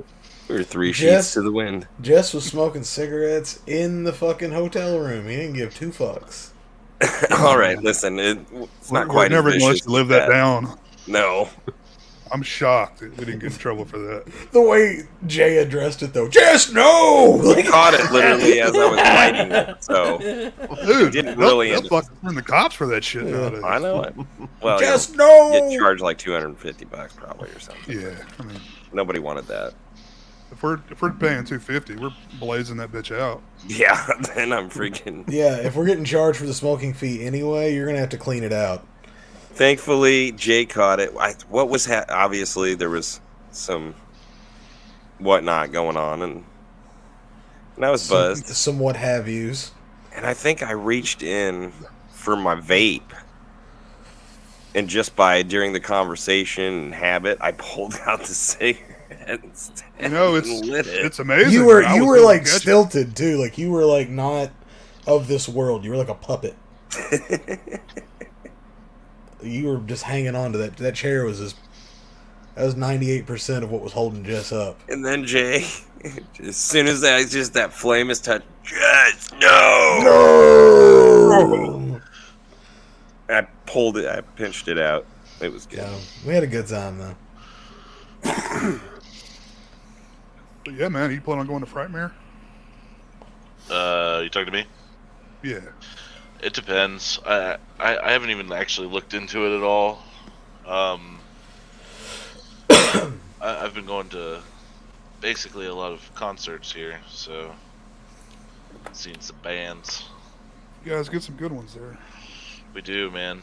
We were three Jess- sheets to the wind. Jess was smoking cigarettes in the fucking hotel room. He didn't give two fucks. All right, listen, it's not We're quite never as gonna let vicious you live as that down. No. I'm shocked that we didn't get in trouble for that. The way Jay addressed it, though. Jess, no! I caught it literally as I was writing it, so Dude, didn't they'll really fucking turn the cops for that shit nowadays. I know it. Well, Jess, you no! get charged like $250 probably or something. Yeah, I mean, Nobody wanted that. if we're paying $250, we're blazing that bitch out. Yeah, then I'm freaking. Yeah, if we're getting charged for the smoking fee anyway, you're going to have to clean it out. Thankfully, Jay caught it. What was obviously there was some whatnot going on, and I was buzzed. Some what have yous. And I think I reached in for my vape, and just during the conversation and habit, I pulled out the cigarette. You know, and lit it. it's amazing. You were I was like able to catch it. stilted too. Like you were like not of this world. You were like a puppet. You were just hanging on to that. That chair was just That was 98% of what was holding Jess up. And then Jay, as soon as that flame is touched, Jess, no! I pulled it. I pinched it out. It was good. Yeah, we had a good time though. But yeah, man, you plan on going to Frightmare? You talking to me? Yeah. It depends. I haven't even actually looked into it at all. I've been going to basically a lot of concerts here, so seen some bands. You guys get some good ones there. We do, man.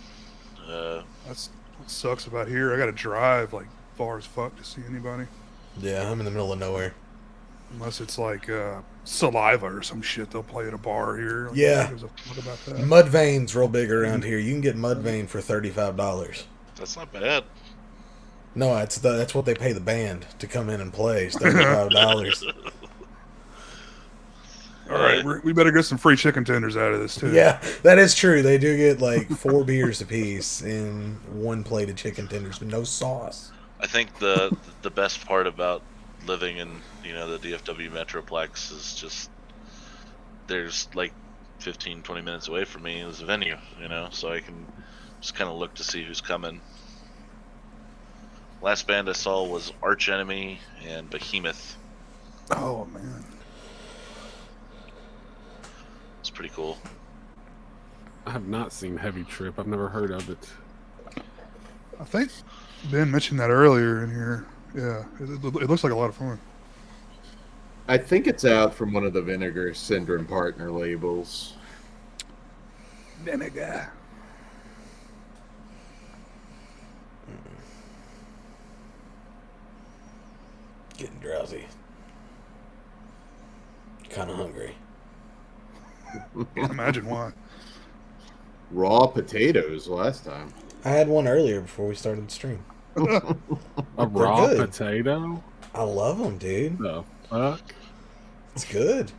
That's what sucks about here. I got to drive like far as fuck to see anybody. Yeah, I'm in the middle of nowhere. Unless it's like Saliva or some shit they'll play at a bar here. Like, Yeah. who gives a fuck about that? Mudvayne's real big around here. You can get Mudvayne for $35. That's not bad. No, that's what they pay the band to come in and play. It's $35. All right, we better get some free chicken tenders out of this too. Yeah, that is true. They do get like 4 beers apiece and 1 plate of chicken tenders with no sauce. I think the best part about living in the DFW Metroplex is just there's like 15-20 minutes away from me is a venue, so I can just kind of look to see who's coming. Last band I saw was Arch Enemy and Behemoth. Oh man, It's pretty cool. I have not seen Heavy Trip. I've never heard of it. I think Ben mentioned that earlier in here. Yeah, it looks like a lot of fun. I think it's out from one of the Vinegar Syndrome partner labels. Vinegar. Getting drowsy. Kind of hungry. Can't imagine why. Raw potatoes last time. I had one earlier before we started the stream. A raw good. potato? I love them, dude. The fuck? It's good.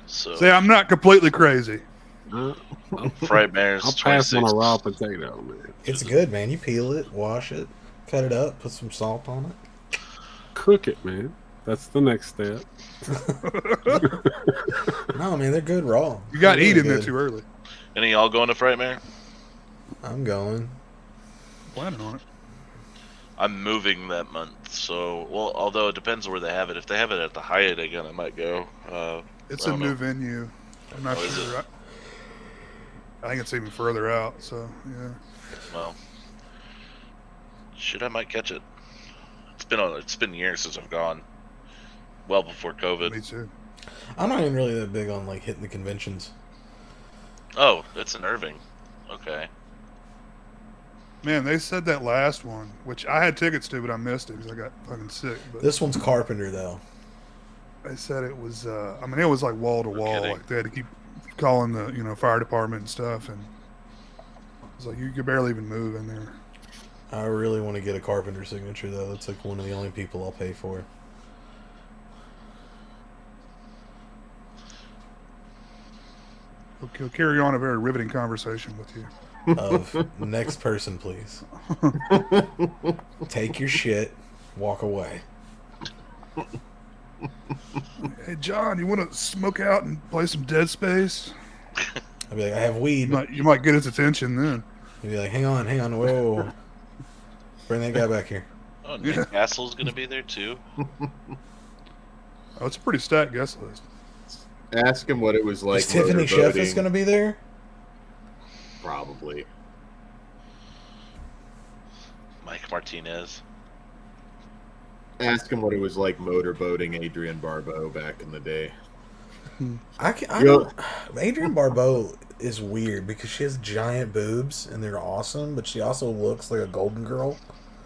So See, I'm not completely crazy. Frightmare's I'll pass 26. on a raw potato, man. It's good, man. You peel it, wash it, cut it up, put some salt on it. Cook it, man. That's the next step. No, man, they're good raw. You got They're eat in really there good. too early. Any of y'all going to Frightmare? I'm going. Planning on it. I'm moving that month, so although it depends where they have it. If they have it at the Hyatt again, I might go. It's I a don't new know. venue. I'm not Oh, is sure. I think it's even further out. So yeah. Well, shit, I might catch it. It's been years since I've gone. Well before COVID. Me too. I'm not even really that big on like hitting the conventions. Oh, it's in Irving. Okay. Man, they said that last one, which I had tickets to, but I missed it because I got fucking sick. But This one's Carpenter though. they said it was. I mean, it was like wall to wall. kidding. Like they had to keep calling the fire department and stuff, and it was like you could barely even move in there. I really want to get a Carpenter signature though. That's like one of the only people I'll pay for. He'll carry on a very riveting conversation with you. Of next person, please. Take your shit, walk away. Hey, John, you want to smoke out and play some Dead Space? I'd be like, I have weed. You might get his attention then. He'd be like, hang on, whoa. Bring that guy back here. Oh, Nick Castle's gonna be there too. Oh, it's a pretty stacked guest list. Ask him what it was like. Is Tiffany motorboating. Sheffice going to be there? Probably. Mike Martinez. Ask him what it was like motorboating Adrienne Barbeau back in the day. Adrienne Barbeau is weird because she has giant boobs and they're awesome, but she also looks like a golden girl.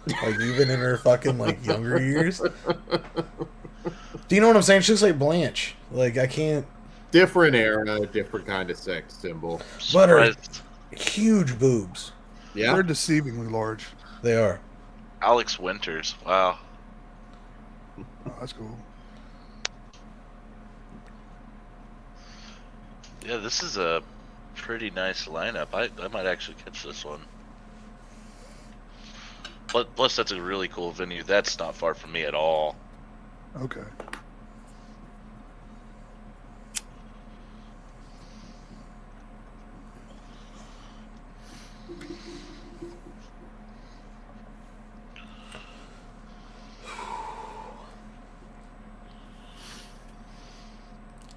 Like even in her fucking like younger years. Do you know what I'm saying? She looks like Blanche. Like I can't. Different era, different kind of sex symbol. But her Surprised huge boobs. Yeah. They're deceivingly large. They are. Alex Winters. Wow. Oh, that's cool. Yeah, this is a pretty nice lineup. I might actually catch this one. Plus, that's a really cool venue. That's not far from me at all. Okay.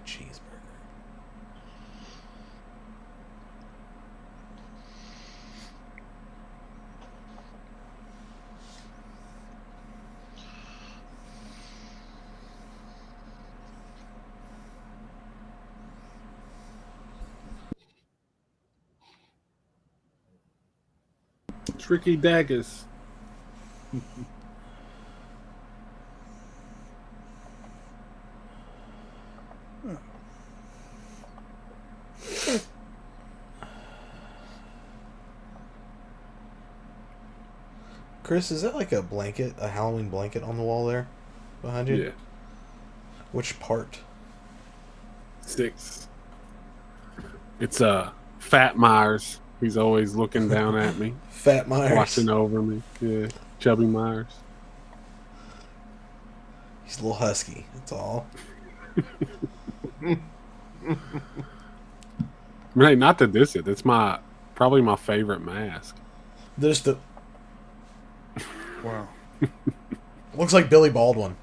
Cheeseburger. Tricky daggers. Chris, is that like a blanket, a Halloween blanket on the wall there behind you? Yeah. Which part? 6. It's Fat Myers. He's always looking down at me. Fat Myers. Watching over me. Yeah. Chubby Myers. He's a little husky, that's all. I mean, hey, not to diss it. It's probably my favorite mask. There's the... Wow. Looks like Billy Baldwin.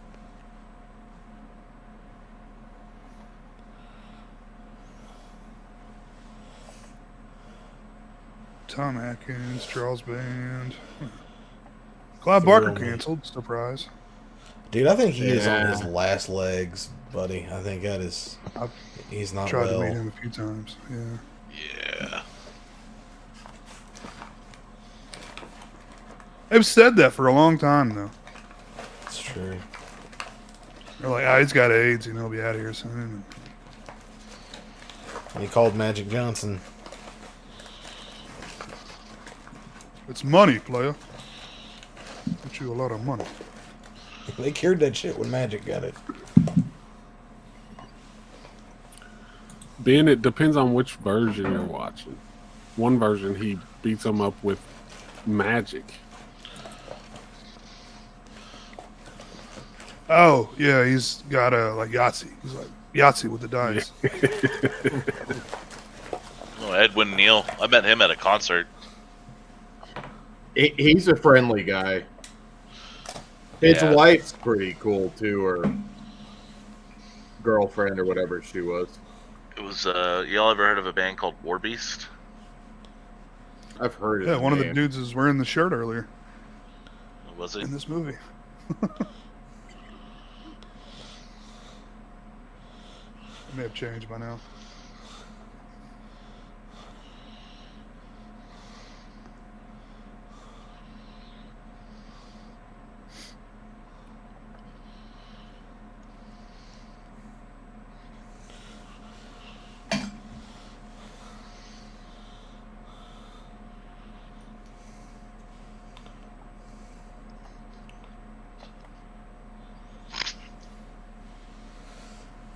Tom Atkins, Charles Band. Clive Barker canceled. Surprise. Dude, I think he is on his last legs, buddy. I think that is... He's not Tried well. to meet him a few times. Yeah. Yeah. They've said that for a long time, though. It's true. They're like, he's got AIDS, and he'll be out of here soon. And he called Magic Johnson. It's money, player. Get you a lot of money. They cured that shit when Magic got it. Ben, it depends on which version you're watching. One version, he beats him up with magic. Oh, yeah, he's got a, like, Yahtzee. He's like, Yahtzee with the dice. Oh, Edwin Neal. I met him at a concert. He's a friendly guy. His wife's pretty cool, too, or girlfriend or whatever she was. It was, y'all ever heard of a band called Warbeast? I've heard of Yeah, the one of the name. dudes is wearing the shirt earlier Was it? in this movie. It may have changed by now.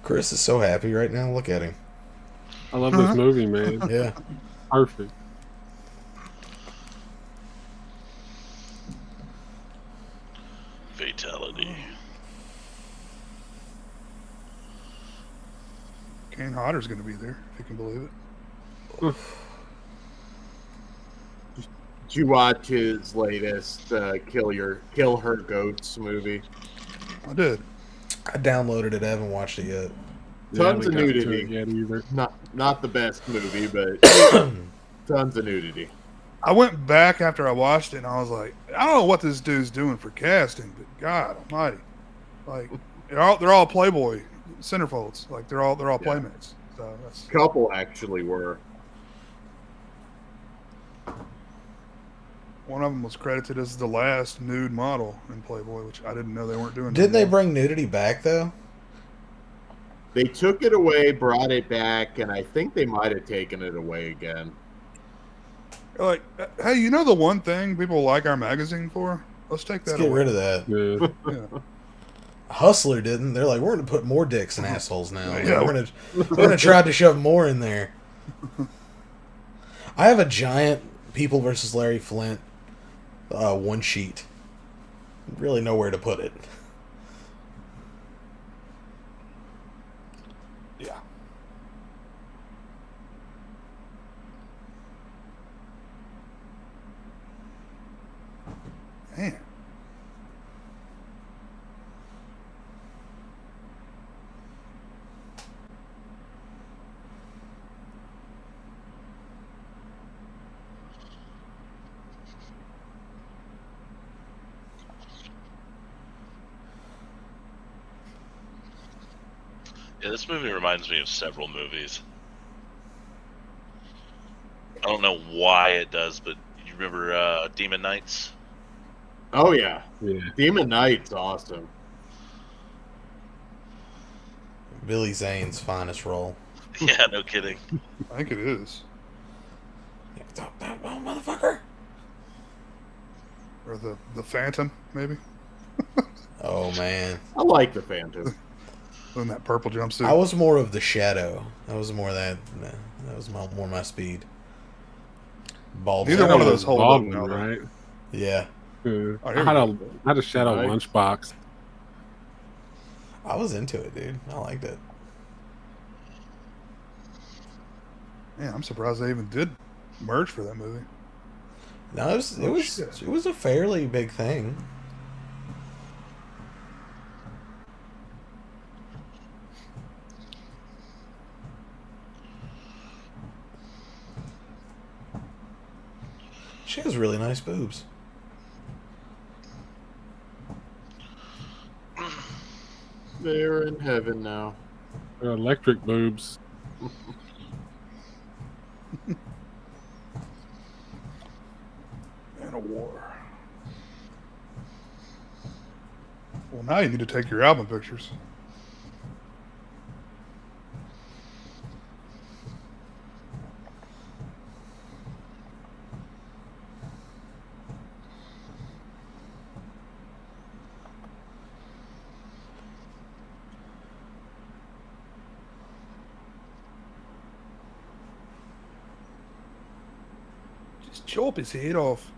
Chris is so happy right now. Look at him. I love this movie, man. Yeah. Perfect. Fatality. Kane Hodder's going to be there, if you can believe it. Did you watch his latest Kill Her Goats movie? I did. I downloaded it. I haven't watched it yet. Tons of Yeah, I haven't got to nudity. it yet either. Not the best movie, but tons of nudity. I went back after I watched it, and I was like, I don't know what this dude's doing for casting, but God Almighty, like they're all Playboy centerfolds, like they're all playmates. So that's Couple actually were. one of them was credited as the last nude model in Playboy, which I didn't know they weren't doing. Didn't they anymore. bring nudity back, though? They took it away, brought it back, and I think they might have taken it away again. They're like, hey, you know the one thing people like our magazine for? Let's take that Let's get away. rid of that. Yeah. Yeah. Hustler didn't. They're like, we're going to put more dicks in assholes now. Like, Yeah. we're gonna try to shove more in there. I have a giant People versus Larry Flint one sheet. Really nowhere to put it. Yeah. Man. Yeah, this movie reminds me of several movies. I don't know why it does, but you remember Demon Knights? Oh yeah, Yeah. Demon Knight's awesome. Billy Zane's finest role. Yeah, no kidding. I think it is. Oh, motherfucker! Or the Phantom, maybe. Oh man, I like the Phantom. In that purple jumpsuit. I was more of the Shadow. I was more that. That was more my speed. Bald. Neither one of those hold up Baldwin, now, though. right? Yeah, Oh, I here had we a had a Shadow Right. lunchbox. I was into it, dude. I liked it. Man, I'm surprised they even did merge for that movie. No, it was Oh, shit. it was a fairly big thing. She has really nice boobs. They're in heaven now. They're electric boobs. Man of War. Well, now you need to take your album pictures. Just chop his head off.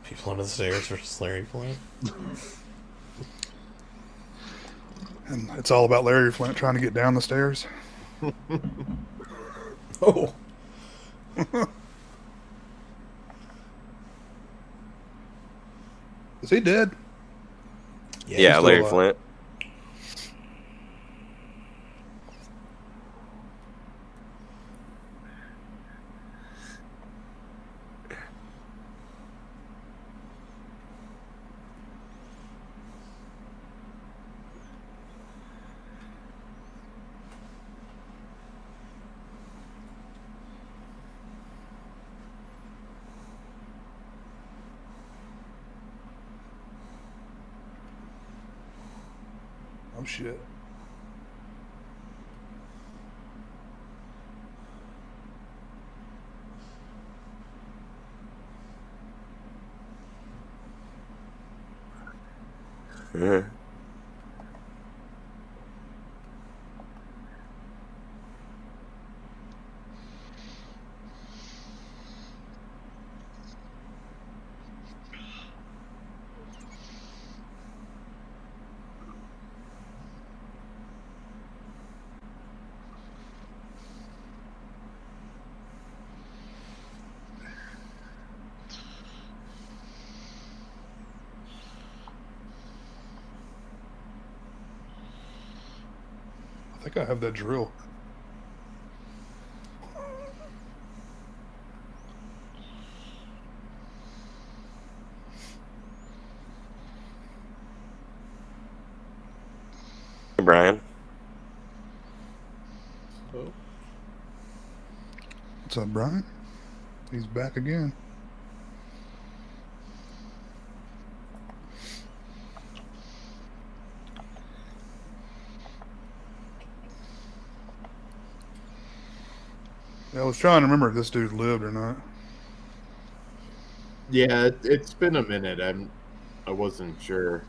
People under the stairs versus Larry Flint. And it's all about Larry Flint trying to get down the stairs. Oh. Is he dead? Yeah, still Larry alive. Flint. Oh shit. Yeah. I think I have that drill. Hey, Brian. What's up, Brian? He's back again. I was trying to remember if this dude lived or not. Yeah, it's been a minute. I wasn't sure.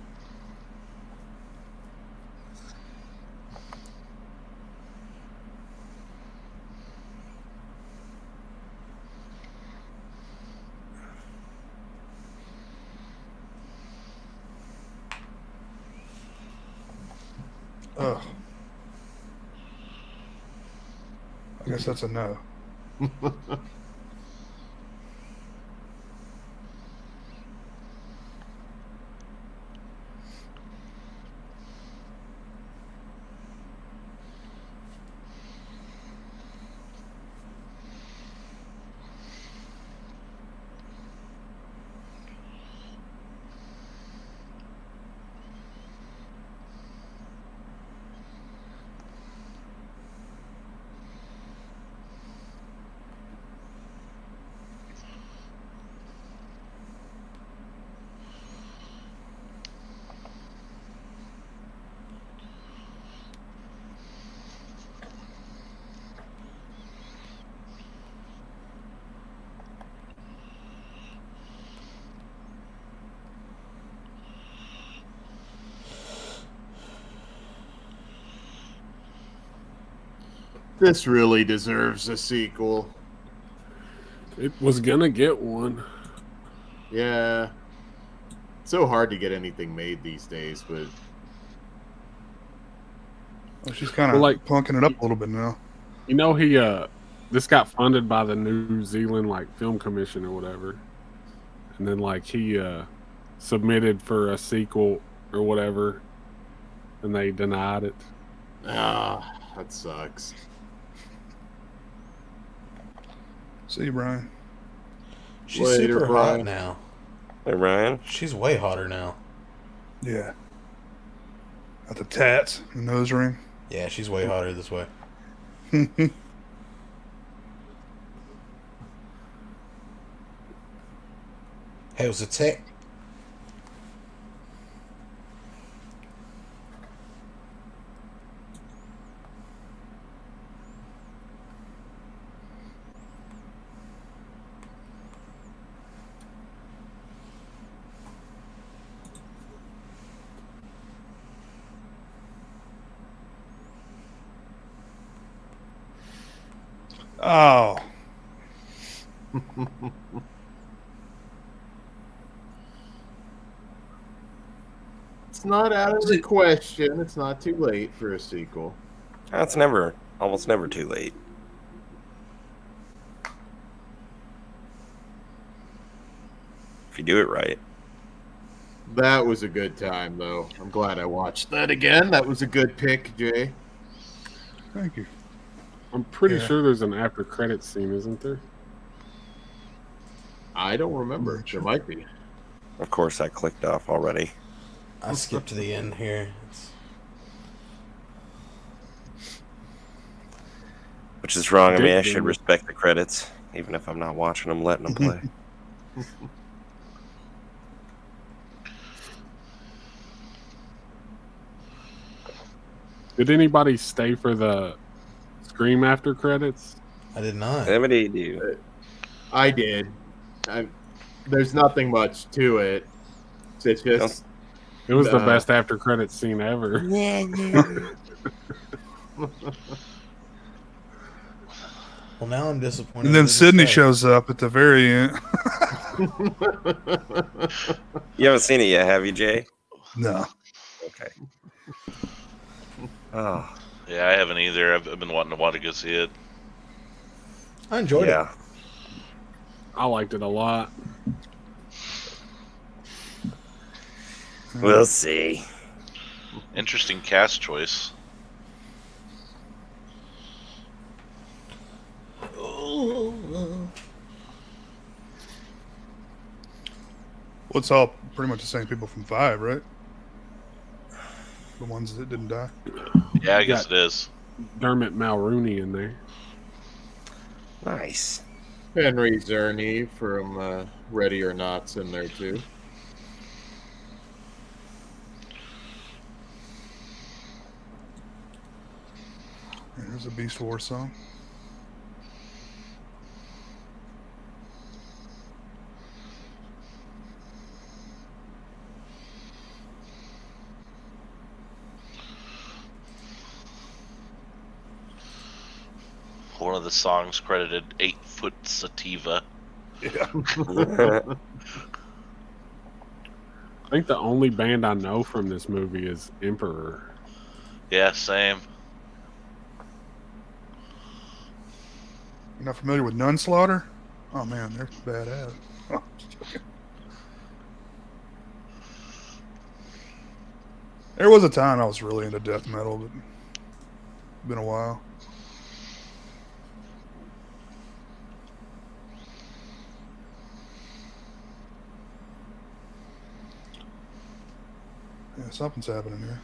Ugh. I guess that's a no. This really deserves a sequel. It was gonna get one. Yeah. It's so hard to get anything made these days, but Well, she's kind of like punking it up a little bit now. You know, this got funded by the New Zealand like film commission or whatever, and then like he submitted for a sequel or whatever, and they denied it. that sucks. See you, Brian. She's Later, super Brian. hot now. Hey, Ryan. She's way hotter now. Yeah. Got the tats, the nose ring. Yeah, she's way hotter this way. Hey, was it tech? Oh. It's not out of the question. It's not too late for a sequel. That's almost never too late. If you do it right. That was a good time, though. I'm glad I watched that again. That was a good pick, Jay. Thank you. I'm pretty sure there's an after credits scene, isn't there? I don't remember. There might be. Of course, I clicked off already. I skipped to the end here. Which is wrong. I mean, I Dick should Game. respect the credits, even if I'm not watching them, letting them play. Did anybody stay for the Scream after credits? I did not. Somebody do. I did. There's nothing much to it. It's just It was the best after credits scene ever. Well, now I'm disappointed. And then with Sydney this shows up at the very end. You haven't seen it yet, have you, Jay? No. Okay. Oh, Yeah, I haven't either. I've been wanting to go see it. I enjoyed it. yeah. I liked it a lot. We'll see. Interesting cast choice. Well, it's all pretty much the same people from 5, right? The ones that didn't die. Yeah, I guess got- it is. Dermot Mulroney in there. Nice. Henry Czerny from Ready or Not's in there too. There's a Beast War song. one of the songs credited 8-foot sativa. Yeah. I think the only band I know from this movie is Emperor. Yeah, same. You're not familiar with Nunslaughter? Oh man, they're badass. Oh, there was a time I was really into death metal, but it's been a while. Yeah, something's happening here.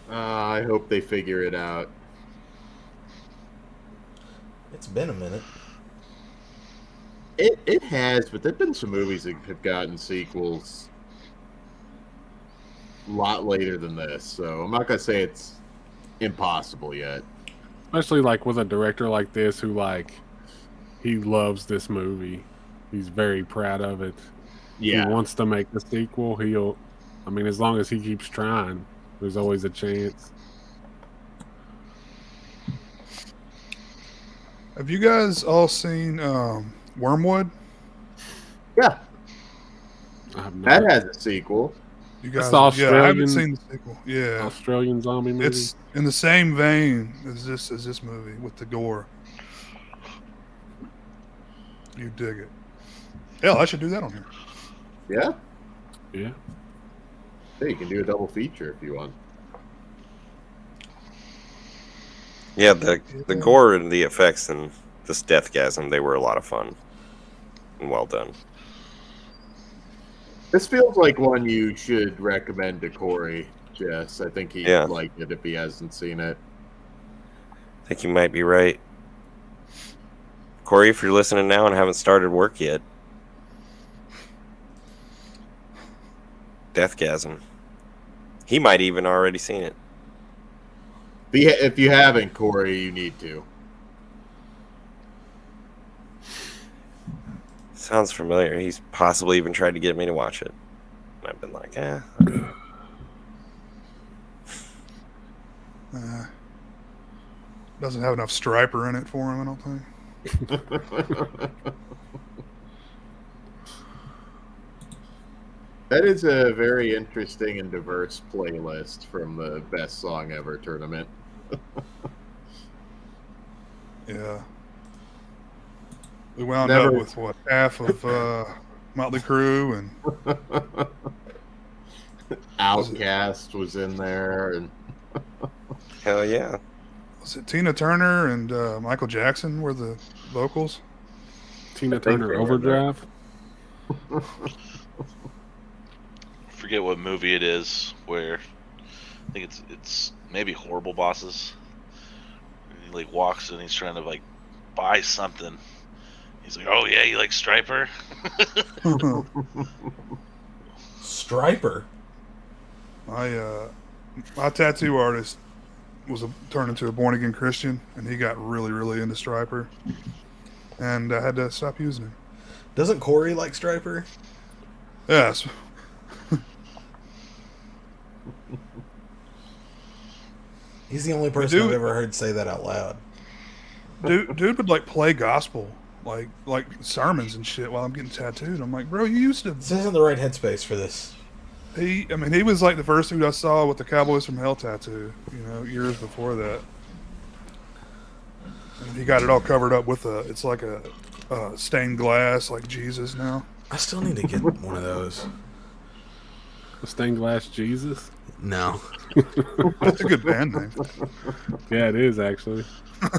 I hope they figure it out. It's been a minute. It has, but there've been some movies that have gotten sequels a lot later than this, so I'm not gonna say it's impossible yet. Especially like with a director like this who like he loves this movie. He's very proud of it. Yeah. He wants to make the sequel. I mean, as long as he keeps trying, there's always a chance. Have you guys all seen Wormwood? Yeah. I have That not. has a sequel. You guys, That's the yeah, I haven't Australian- seen the sequel. Yeah, Australian zombie movie. it's in the same vein as this movie with the gore. You dig it? Hell, I should do that on here. Yeah? Yeah. Hey, you can do a double feature if you want. Yeah, the gore and the effects and this Deathgasm, they were a lot of fun and well done. This feels like one you should recommend to Corey, Jess. I think he'd Yeah. like it if he hasn't seen it. I think you might be right. Corey, if you're listening now and haven't started work yet, Deathgasm. He might even already seen it. If you haven't, Corey, you need to. Sounds familiar. He's possibly even tried to get me to watch it. And I've been like, Doesn't have enough striper in it for him, I don't think. That is a very interesting and diverse playlist from the Best Song Ever tournament. Yeah. We wound Never- up with what, half of Motley Crue and Outcast was in there, and hell yeah. was it Tina Turner and Michael Jackson were the vocals? Tina think Turner they were there. Overdrive. Forget what movie it is. Where I think it's maybe Horrible Bosses. He like walks and he's trying to like buy something. He's like, "Oh yeah, you like Striper?" Striper. My tattoo artist was turned into a born again Christian, and he got really, really into Striper, and I had to stop using him. Doesn't Corey like Striper? Yes. He's the only person Dude. I've ever heard say that out loud. Dude would like play gospel, like sermons and shit while I'm getting tattooed. I'm like, bro, you used to. This isn't the right headspace for this. He was like the first dude I saw with the Cowboys from Hell tattoo, years before that. And he got it all covered up with it's like a stained glass, like Jesus now. I still need to get one of those. The Stained Glass Jesus. No. That's a good band name. Yeah, it is actually. I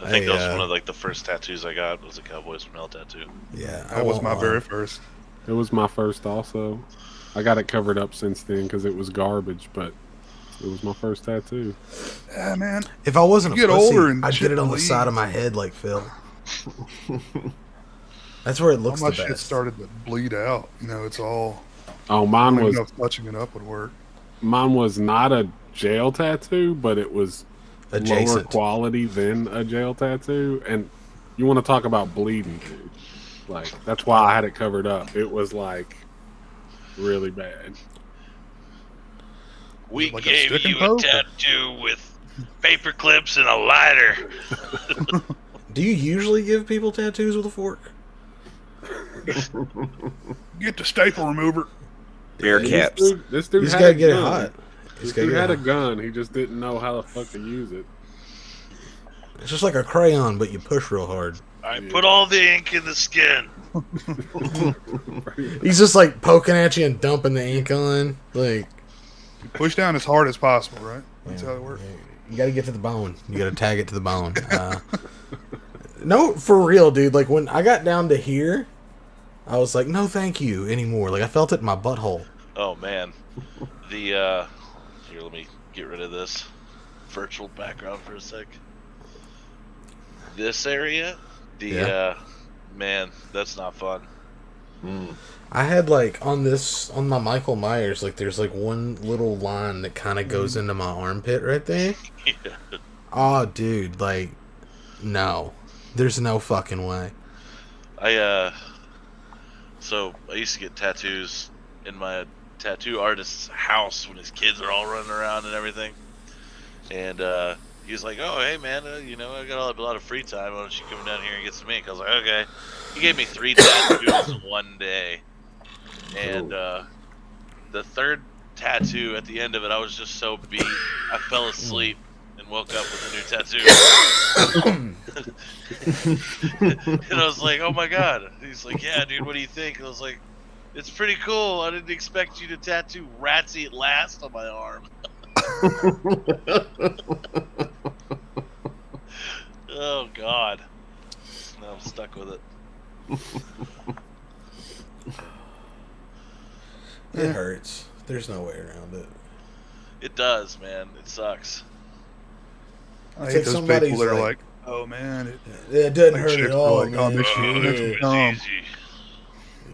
think that was Hey, one of like the first tattoos I got was a Cowboys from Hell tattoo. Yeah, That was my very first. It was my first also. I got it covered up since then because it was garbage, but It was my first tattoo. Yeah, man. If I wasn't a You get pussy, older and I'd shit get it on the bleeds. side of my head like Phil. That's where it All looks my the shit best. started to bleed out. You know, it's all. Oh, I mine don't even was know if touching it up would work. mine was not a jail tattoo, but it was lower Adjacent. quality than a jail tattoo. And you want to talk about bleeding, dude? Like that's why I had it covered up. It was like really bad. We Like a gave stick and you a poke? tattoo with paper clips and a lighter. Do you usually give people tattoos with a fork? Get the staple remover. Air caps. This dude You just had gotta a get it gun. hot. This dude had a gun. He just didn't know how the fuck to use it. It's just like a crayon, but you push real hard. I put all the ink in the skin. He's just like poking at you and dumping the ink on. Like, You push down as hard as possible, right? That's how it works. you got to get to the bone. You got to tag it to the bone. No, for real, dude. Like when I got down to here, I was like, no, thank you anymore. Like I felt it in my butthole. Oh man, the here, let me get rid of this virtual background for a sec. This area, man, that's not fun. I had like on my Michael Myers, like there's like one little line that kind of goes into my armpit right there. Yeah. Oh, dude, like, no, there's no fucking way. So I used to get tattoos in my tattoo artist's house when his kids are all running around and everything. And he was like, "Oh, hey man, you know, I got a lot of free time. Why don't you come down here and get some ink?" I was like, "Okay." He gave me 3 tattoos in one day, and the third tattoo at the end of it, I was just so beat, I fell asleep and woke up with a new tattoo. And I was like, "Oh my god!" He's like, "Yeah, dude, what do you think?" And I was like, "It's pretty cool. I didn't expect you to tattoo Rats Eat Last on my arm." Oh god. Now I'm stuck with it. It hurts. There's no way around it. It does, man. It sucks. I It's hate like those somebody's people that are like- like, oh man, It doesn't Like hurt chicks at are all, like, oh, man. this shit makes me It's dumb. easy.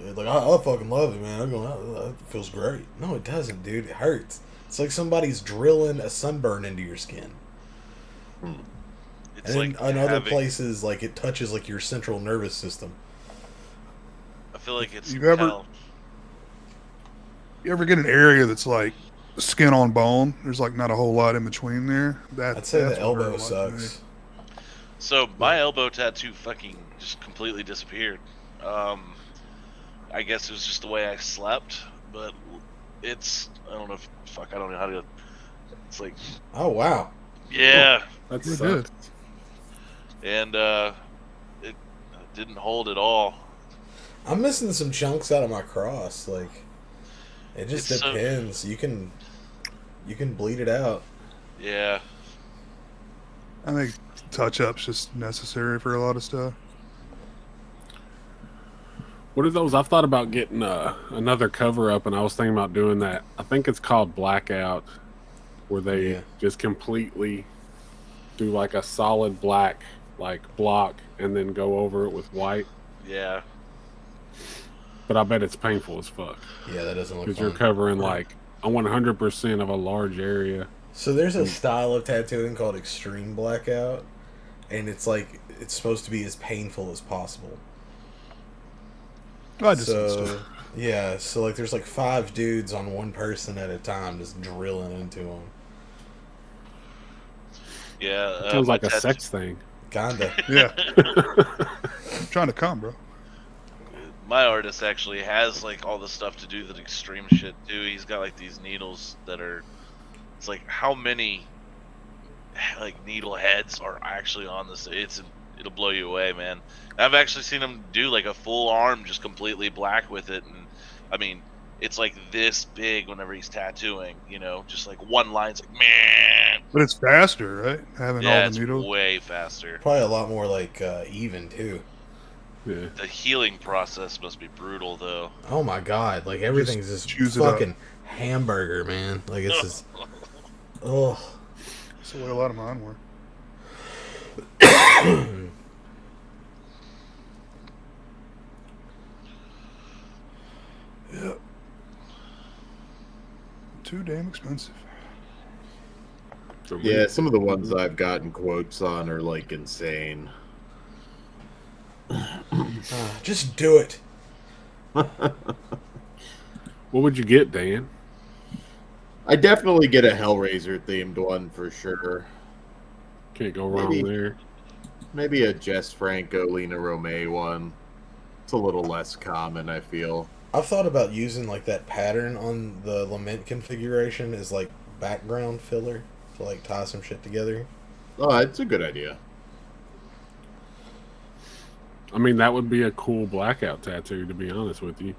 Yeah, like I fucking love it, man. I'm going, oh, that feels great. No, it doesn't, dude. It hurts. It's like somebody's drilling a sunburn into your skin. It's And like then in other having- places, like it touches like your central nervous system. I feel like it's You ever- kinda- You ever get an area that's like skin on bone? There's like not a whole lot in between there. I'd say that's the what hurt elbow a lot to me. sucks. So my elbow tattoo fucking just completely disappeared. I guess it was just the way I slept, but it's I don't know if I don't know how to. It's like Oh wow. yeah, That's You're sucks. good. and it didn't hold at all. I'm missing some chunks out of my cross. Like it just It's so- depends. You can bleed it out. Yeah, I think touch-ups just necessary for a lot of stuff. What are those? I've thought about getting another cover up, and I was thinking about doing that. I think it's called Blackout, where they Yeah. just completely do like a solid black like block, and then go over it with white. yeah. But I bet it's painful as fuck Yeah, that doesn't look because fun. you're covering like a 100% of a large area. So there's a style of tattooing called extreme blackout, and it's like it's supposed to be as painful as possible. I just So yeah, so like there's like 5 dudes on one person at a time just drilling into them. Yeah, Sounds my like a tattoo- sex thing. Kinda. yeah. I'm trying to come, bro. My artist actually has like all the stuff to do the extreme shit too. He's got like these needles that are. It's like how many, like needle heads are actually on this? It'll blow you away, man. I've actually seen him do like a full arm just completely black with it, and I mean, it's like this big whenever he's tattooing. You know, just like one line's like man. But it's faster, right? Having Yeah, all it's the needles. way faster. Probably a lot more like even too. Yeah. The healing process must be brutal, though. Oh my god, like everything is just choose it up. fucking hamburger, man. Like it's just Ugh. That's the way a lot of mine were. Yep. Too damn expensive. Yeah, some of the ones I've gotten quotes on are like insane. Just do it. What would you get, Dan? I definitely get a Hellraiser themed one for sure. Can't go wrong there. Maybe a Jess Franco, Lena Romay one. It's a little less common, I feel. I've thought about using like that pattern on the Lament configuration as like background filler to like tie some shit together. Oh, it's a good idea. I mean, that would be a cool blackout tattoo, to be honest with you.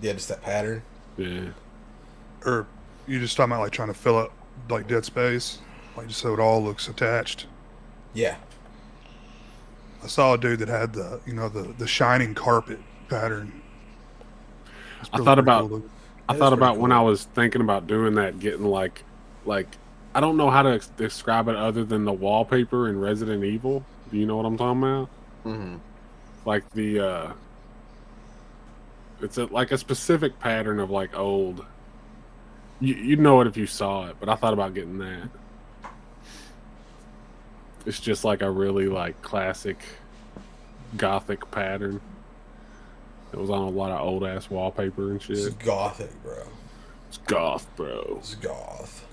Yeah, just that pattern. Yeah. Or you just talking about like trying to fill up like dead space, like just so it all looks attached. Yeah. I saw a dude that had the the shining carpet pattern. I thought about when cool. I was thinking about doing that, getting like I don't know how to describe it other than the wallpaper in Resident Evil. Do you know what I'm talking about? Mm-hmm. Like the it's like a specific pattern of like old. You'd know it if you saw it, but I thought about getting that. It's just like a really like classic gothic pattern. It was on a lot of old ass wallpaper and shit. It's gothic, bro. It's goth, bro. It's goth.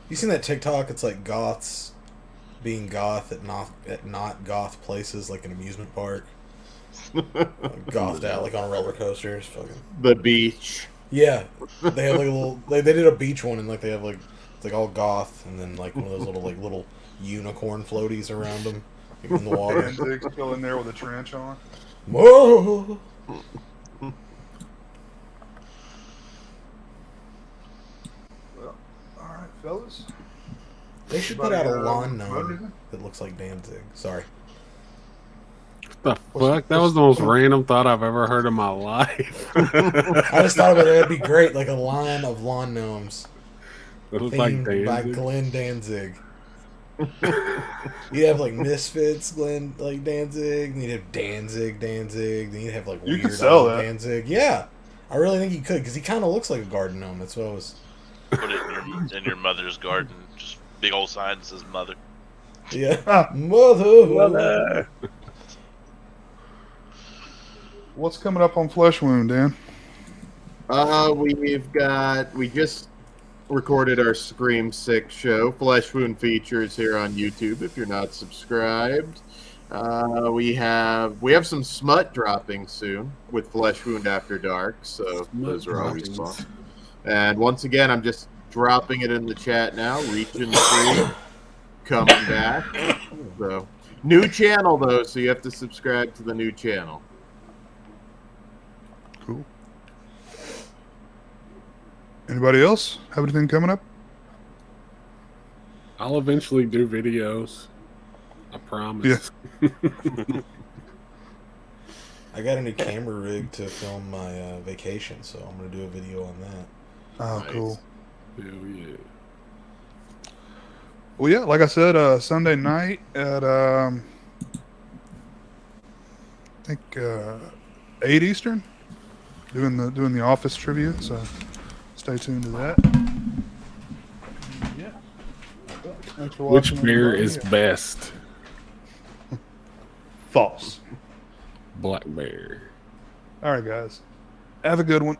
You seen that TikTok? It's like goths being goth at not goth places, like an amusement park. Like gothed out, like on roller coasters. Fucking. The beach. Yeah, they have like a little. They did a beach one, and like they have like it's like all goth, and then like one of those little unicorn floaties around them like, in the water. And Dig's still in there with a trench on. Whoa! Well, all right, fellas. They should put out a lawn gnome that looks like Danzig. Sorry. What the fuck? That was the most random thought I've ever heard in my life. I just thought about it. That'd be great, like a line of lawn gnomes. It looks like Themed by Danzig. Glenn Danzig. You'd have like Misfits, Glenn like Danzig, and you'd have Danzig, then you'd have like You could Weird sell Al that. Danzig. Yeah, I really think you could because he kind of looks like a garden gnome. That's what I was. Put it in your mother's garden. Just big old sign that says mother. Yeah, mother. What's coming up on Flesh Wound, Dan? We just recorded our Scream 6 show, Flesh Wound Features, here on YouTube. If you're not subscribed, we have some smut dropping soon with Flesh Wound After Dark, so those are always fun. And once again, I'm just dropping it in the chat now. Region 3 coming back. So new channel though, so you have to subscribe to the new channel. Cool. Anybody else have anything coming up? I'll eventually do videos. I promise. Yeah. I got a new camera rig to film my vacation, so I'm gonna do a video on that. Oh, Nice. cool. Hell yeah. Well, yeah, like I said, Sunday night at I think 8 Eastern, doing the Office trivia. So stay tuned to that. Yeah. Thanks for Which watching, beer everybody. is best? False. Black Bear. All right, guys. Have a good one.